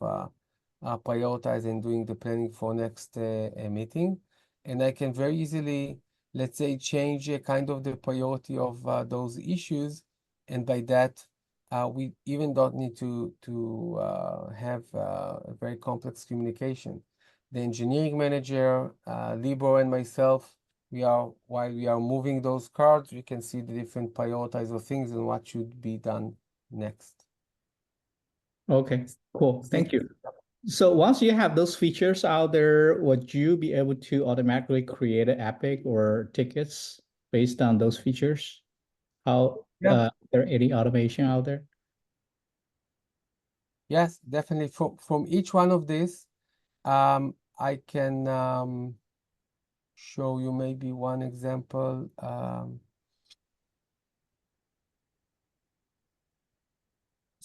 prioritize and doing the planning for next meeting. And I can very easily, let's say, change kind of the priority of those issues. And by that, we even don't need to have a very complex communication. The engineering manager, Libor and myself, while we are moving those cards, we can see the different prioritize of things and what should be done next. Okay, cool. Thank you. So once you have those features out there, would you be able to automatically create an epic or tickets based on those features? How there any automation out there? Yes, definitely. From each one of these, I can show you maybe one example.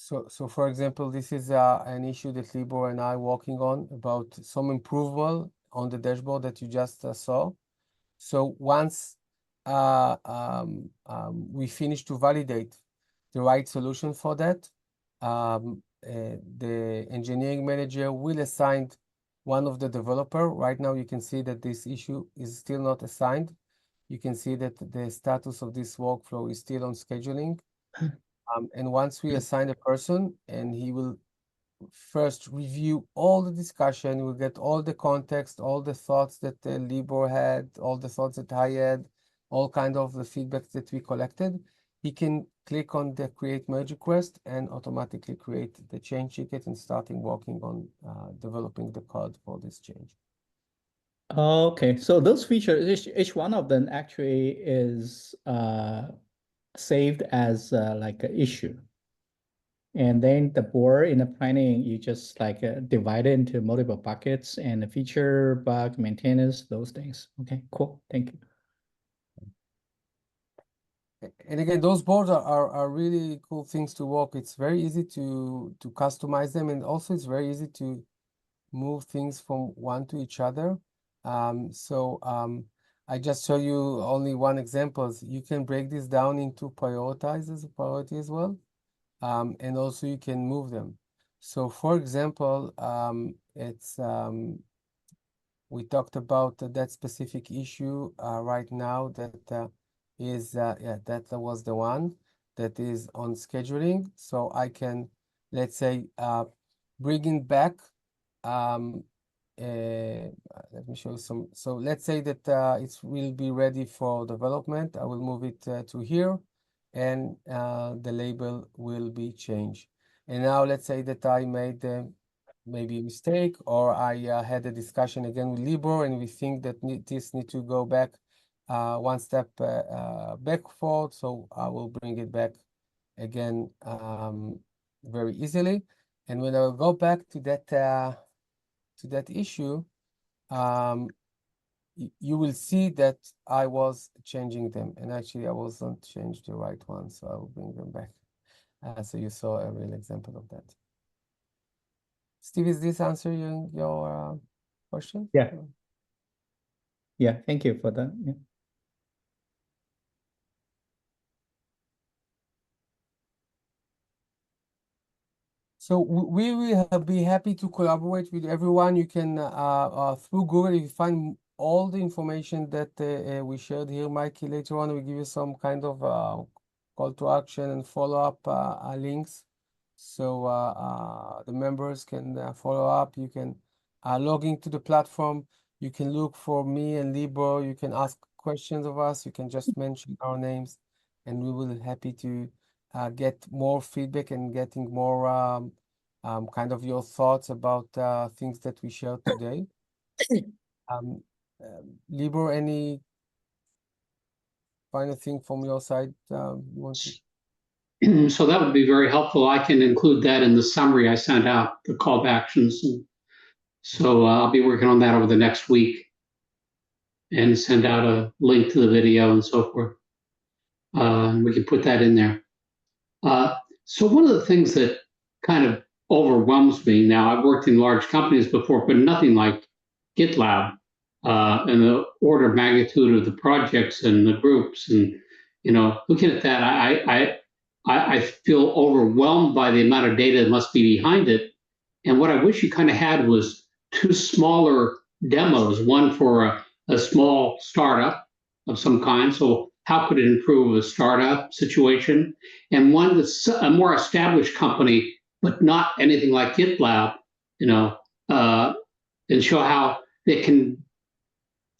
So for example, this is an issue that Libor and I working on about some improvement on the dashboard that you just saw. So once we finish to validate the right solution for that, the engineering manager will assign one of the developer. Right now, you can see that this issue is still not assigned. You can see that the status of this workflow is still on scheduling. And once we assign a person, and he will first review all the discussion, we'll get all the context, all the thoughts that Libor had, all the thoughts that I had, all kind of the feedback that we collected. He can click on the create merge request and automatically create the change ticket and starting working on developing the code for this change. Okay, so those features, each one of them actually is saved as like an issue. And then the board in the planning, you just like divide it into multiple buckets and the feature, bug, maintenance, those things. Okay, cool. Thank you. And again, those boards are really cool things to work. It's very easy to customize them, and also it's very easy to move things from one to each other. I just show you only one example. You can break this down into priority as well. And also you can move them. So for example, we talked about that specific issue right now that that was the one that is on scheduling. So I can, let's say, bring it back. Let me show you some. So let's say that it will be ready for development. I will move it to here, and the label will be changed. And now let's say that I made maybe a mistake, or I had a discussion again with Libor, and we think that this need to go back one step backward. So I will bring it back again very easily. And when I will go back to that issue, you will see that I was changing them, and actually I wasn't changed the right one, so I will bring them back. So you saw a real example of that. Steve, is this answering your question? Yeah. Yeah, thank you for that. Yeah. So we will be happy to collaborate with everyone. You can, through Google, you find all the information that we shared here. Mikey, later on, we give you some kind of call to action and follow-up links. So the members can follow up. You can log into the platform. You can look for me and Libor. You can ask questions of us. You can just mention our names, and we will be happy to get more feedback and getting more kind of your thoughts about things that we shared today. Libor, any final thing from your side you want to? So that would be very helpful. I can include that in the summary I sent out, the call to actions. And so I'll be working on that over the next week and send out a link to the video and so forth. And we can put that in there. So one of the things that kind of overwhelms me now, I've worked in large companies before, but nothing like GitLab, and the order of magnitude of the projects and the groups. And, looking at that, I feel overwhelmed by the amount of data that must be behind it. And what I wish you kind of had was 2 smaller demos, one for a small startup of some kind. So how could it improve a startup situation? And one that's a more established company, but not anything like GitLab, and show how they can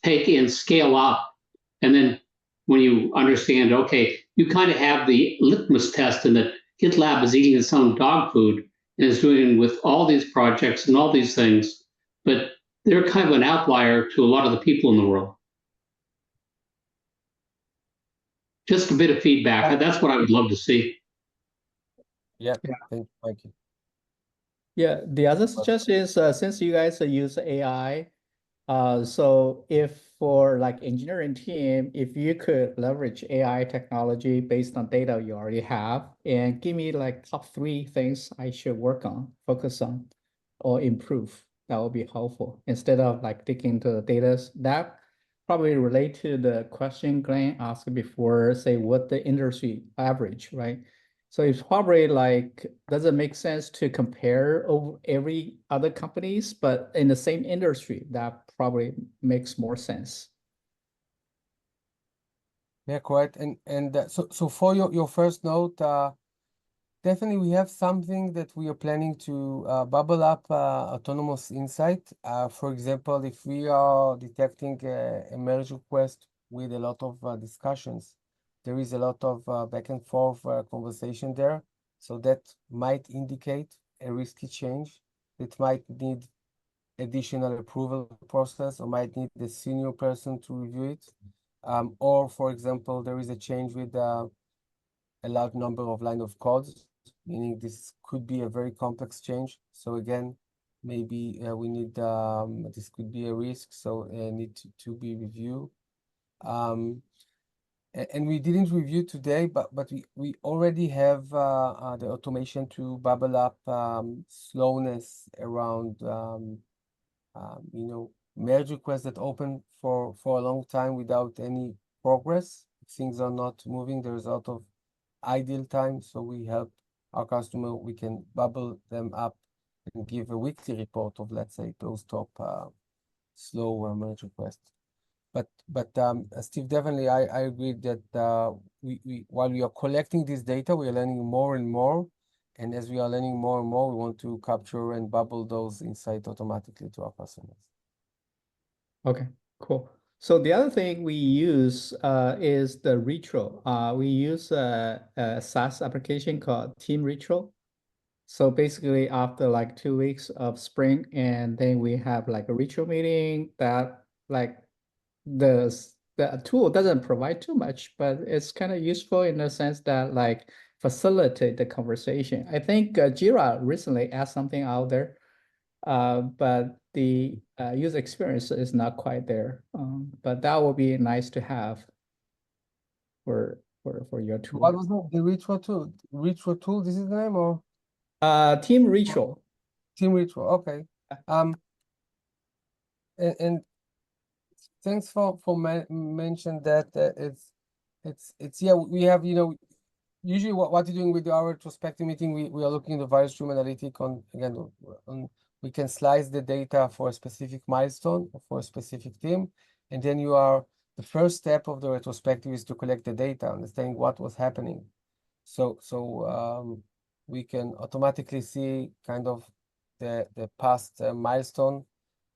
take and scale up. And then when you understand, okay, you kind of have the litmus test and that GitLab is eating its own dog food and is doing with all these projects and all these things, but they're kind of an outlier to a lot of the people in the world. Just a bit of feedback. That's what I would love to see. Yeah, thank you. Yeah, the other suggestion is since you guys use AI, so if for like engineering team, if you could leverage AI technology based on data you already have and give me like top 3 things I should work on, focus on, or improve, that would be helpful instead of like digging into the data. That probably relate to the question Glenn asked before, say what the industry average, right? So it's probably like, does it make sense to compare over every other companies, but in the same industry? That probably makes more sense. Yeah, correct. And so for your first note, definitely we have something that we are planning to bubble up autonomous insight. For example, if we are detecting a merge request with a lot of discussions, there is a lot of back and forth conversation there. So that might indicate a risky change. It might need additional approval process or might need the senior person to review it. Or for example, there is a change with a large number of line of codes, meaning this could be a very complex change. So again, maybe we need, this could be a risk, so need to be reviewed. And we didn't review today, but we already have the automation to bubble up slowness around merge requests that open for a long time without any progress. Things are not moving. There's a lot of idle time, so we help our customer. We can bubble them up and give a weekly report of, let's say, those top slow merge requests. But Steve, definitely, I agree that we while we are collecting this data, we are learning more and more. And as we are learning more and more, we want to capture and bubble those insights automatically to our customers. Okay, cool. So the other thing we use is the retro. We use a SaaS application called Team Retro. So basically after like 2 weeks of sprint, and then we have like a retro meeting that like the tool doesn't provide too much, but it's kind of useful in the sense that like facilitate the conversation. I think Jira recently asked something out there, but the user experience is not quite there. But that would be nice to have for your tool. What was that? The retro tool? Retro tool, this is the name, or? Team Retro. Team retro, okay. And thanks for mention that it's yeah, we have, usually what you're doing with our retrospective meeting, we are looking at the value stream analytic on, again, we can slice the data for a specific milestone or for a specific team. And then the first step of the retrospective is to collect the data, understanding what was happening. So we can automatically see kind of the past milestone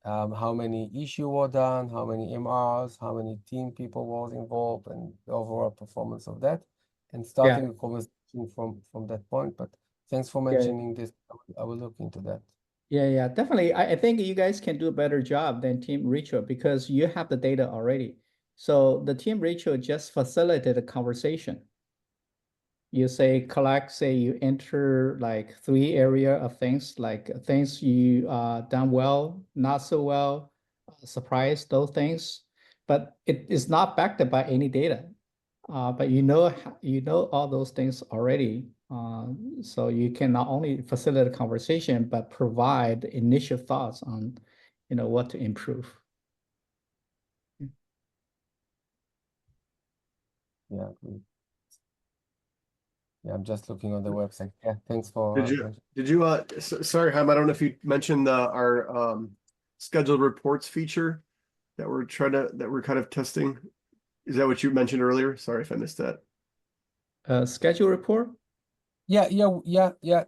how many issues were done, how many MRs, how many team people was involved, and the overall performance of that, and starting a conversation from that point. But thanks for mentioning this. I will look into that. Yeah, definitely. I think you guys can do a better job than Team Ritual because you have the data already. So the Team Ritual just facilitate a conversation. You say collect, say you enter like 3 area of things, like things you done well, not so well, surprise, those things. But it is not backed up by any data. But you know all those things already. So you can not only facilitate a conversation, but provide initial thoughts on, what to improve. Yeah. Yeah, I'm just looking on the website. Yeah, thanks for. Did you sorry, Haim, I don't know if you mentioned our scheduled reports feature that we're kind of testing. Is that what you mentioned earlier? Sorry if I missed that. Schedule report? Yeah,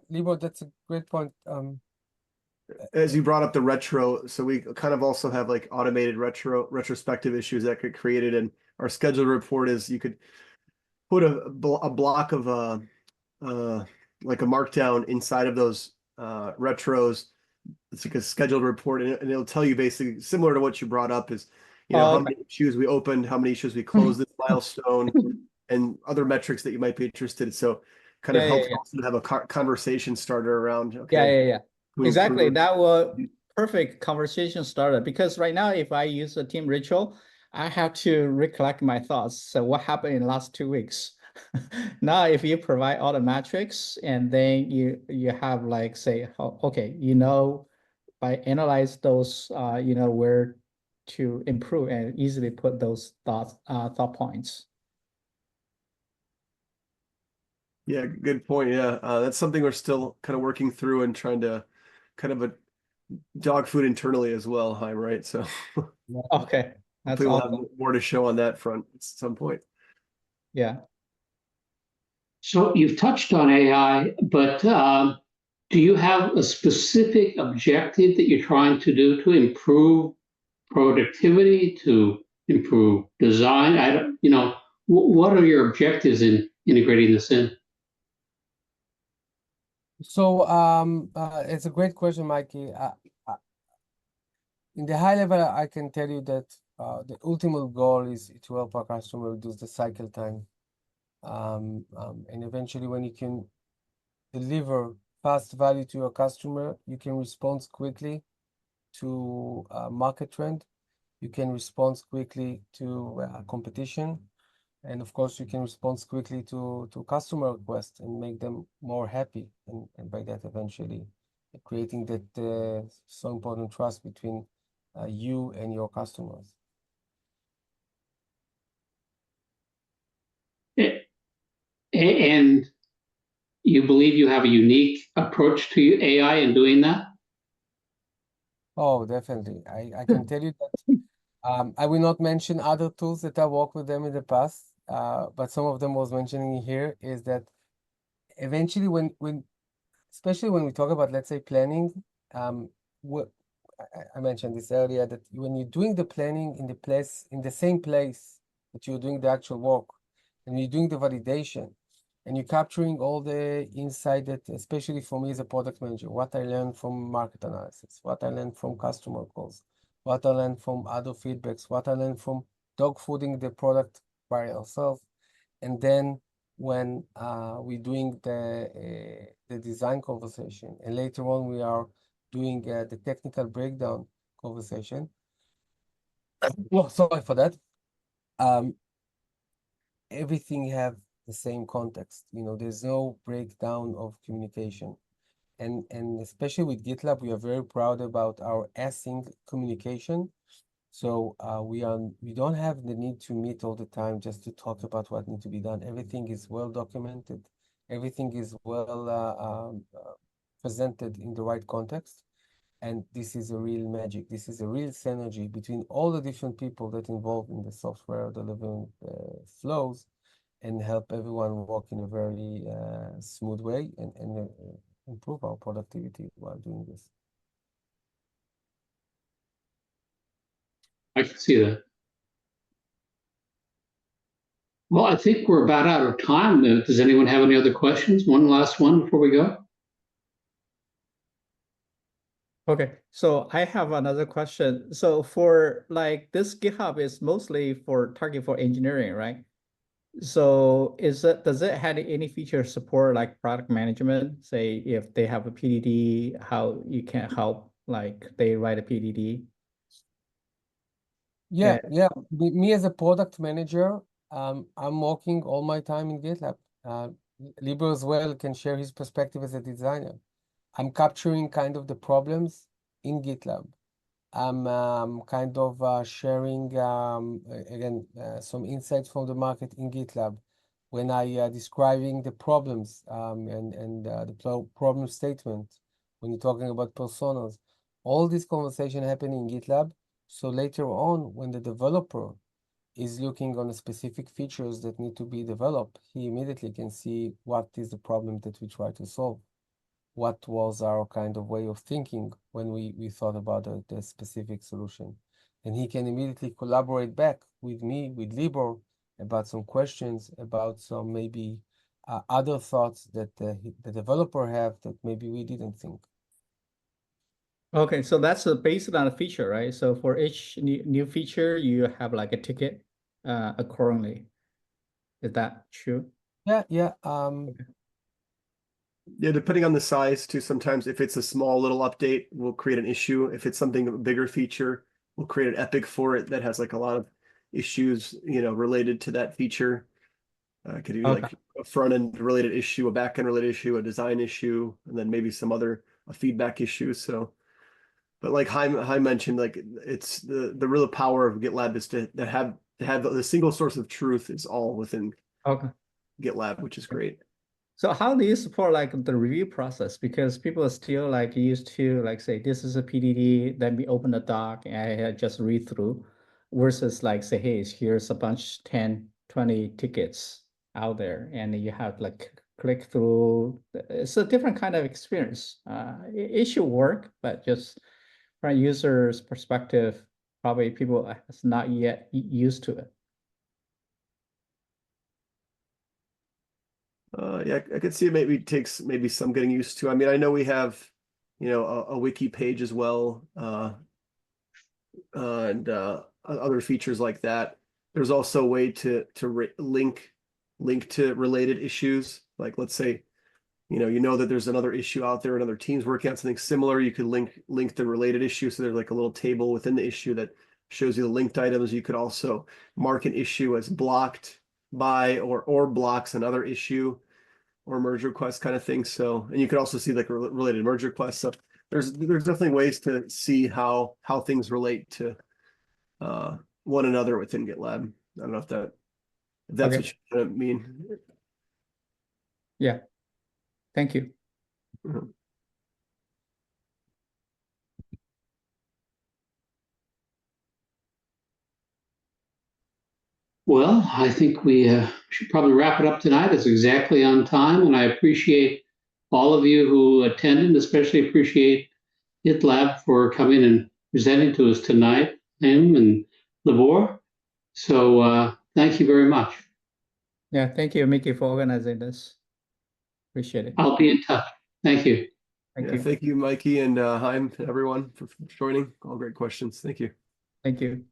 Libor, that's a great point. As you brought up the retro, so we kind of also have like automated retrospective issues that get created, and our scheduled report is you could put a block of like a markdown inside of those retros. It's like a scheduled report, and it'll tell you basically similar to what you brought up is, how many issues we opened, how many issues we closed this milestone, and other metrics that you might be interested in. So kind of helps also have a conversation starter around. Okay. Yeah. Exactly. That was perfect conversation starter because right now, if I use a Team Ritual, I have to recollect my thoughts. So what happened in the last 2 weeks? Now, if you provide all the metrics and then you have like say, okay, by analyze those, where to improve and easily put those thought points. Yeah, good point. Yeah, that's something we're still kind of working through and trying to kind of a dog food internally as well, Haim, right? So okay, hopefully we'll have more to show on that front at some point. Yeah. So you've touched on AI, but do you have a specific objective that you're trying to do to improve productivity, to improve design? I don't, what are your objectives in integrating this in? So it's a great question, Mikey. In the high level, I can tell you that the ultimate goal is to help our customer reduce the cycle time. And eventually, when you can deliver fast value to your customer, you can respond quickly to market trend. You can respond quickly to competition. And of course, you can respond quickly to customer requests and make them more happy. And by that, eventually creating that so important trust between you and your customers. And you believe you have a unique approach to AI in doing that? Oh, definitely. I can tell you that I will not mention other tools that I worked with them in the past, but some of them was mentioning here is that eventually especially when we talk about, let's say, planning, I mentioned this earlier, that when you're doing the planning in the same place that you're doing the actual work, and you're doing the validation, and you're capturing all the insight that, especially for me as a product manager, what I learned from market analysis, what I learned from customer calls, what I learned from other feedbacks, what I learned from dog fooding the product by ourselves, and then when we're doing the design conversation, and later on we are doing the technical breakdown conversation. Oh, sorry for that. Everything have the same context. There's no breakdown of communication. And especially with GitLab, we are very proud about our async communication. So we don't have the need to meet all the time just to talk about what needs to be done. Everything is well documented. Everything is well presented in the right context. And this is a real magic. This is a real synergy between all the different people that involved in the software delivering flows, and help everyone work in a very smooth way and improve our productivity while doing this. I can see that. Well, I think we're about out of time. Does anyone have any other questions? One last one before we go. Okay, so I have another question. So for like this GitHub is mostly for target for engineering, right? So does it have any feature support like product management? Say if they have a PDD, how you can help like they write a PDD? Yeah, yeah. Me as a product manager, I'm working all my time in GitLab. Libor as well can share his perspective as a designer. I'm capturing kind of the problems in GitLab. I'm kind of sharing again some insights from the market in GitLab when I describing the problems and the problem statement when you're talking about personas. All this conversation happening in GitLab. So later on, when the developer is looking on the specific features that need to be developed, he immediately can see what is the problem that we try to solve. What was our kind of way of thinking when we thought about the specific solution. And he can immediately collaborate back with me, with Libor, about some questions, about some maybe other thoughts that the developer have that maybe we didn't think. Okay, so that's based on a feature, right? So for each new feature, you have like a ticket accordingly. Is that true? Yeah, yeah. Yeah, depending on the size too, sometimes if it's a small little update, we'll create an issue. If it's something a bigger feature, we'll create an epic for it that has like a lot of issues, related to that feature. Could be Okay. like a front end related issue, a back end related issue, a design issue, and then maybe some other feedback issue. So, but like Haim mentioned, like it's the real power of GitLab is to have the single source of truth is all within Okay. GitLab, which is great. So how do you support like the review process? Because people are still like used to like say this is a PDD, let me open the doc and I just read through, versus like say, hey, here's a bunch 10, 20 tickets out there, and you have like click through. It's a different kind of experience. It should work, but just from a user's perspective, probably people are not yet used to it. Yeah, I could see it maybe takes maybe some getting used to. I mean, I know we have, a wiki page as well, and other features like that. There's also a way to link to related issues. Like let's say, that there's another issue out there, another team's working on something similar. You could link the related issue. So there's like a little table within the issue that shows you the linked items. You could also mark an issue as blocked by or blocks another issue or merge request kind of thing. So, and you could also see like related merge requests. So there's definitely ways to see how things relate to one another within GitLab. I don't know if that's Okay. what you kind of mean. Yeah. Thank you. Well, I think we should probably wrap it up tonight. It's exactly on time, and I appreciate all of you who attended, especially appreciate GitLab for coming and presenting to us tonight, him and Libor. So thank you very much. Yeah, thank you, Mickey, for organizing this. Appreciate it. I'll be in touch. Thank you. Thank you. Thank you, Mikey and Haim, everyone for joining. All great questions. Thank you. Thank you.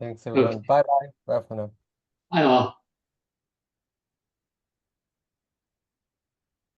Thanks, everyone. Okay. Bye-bye. Bye for now. Bye all.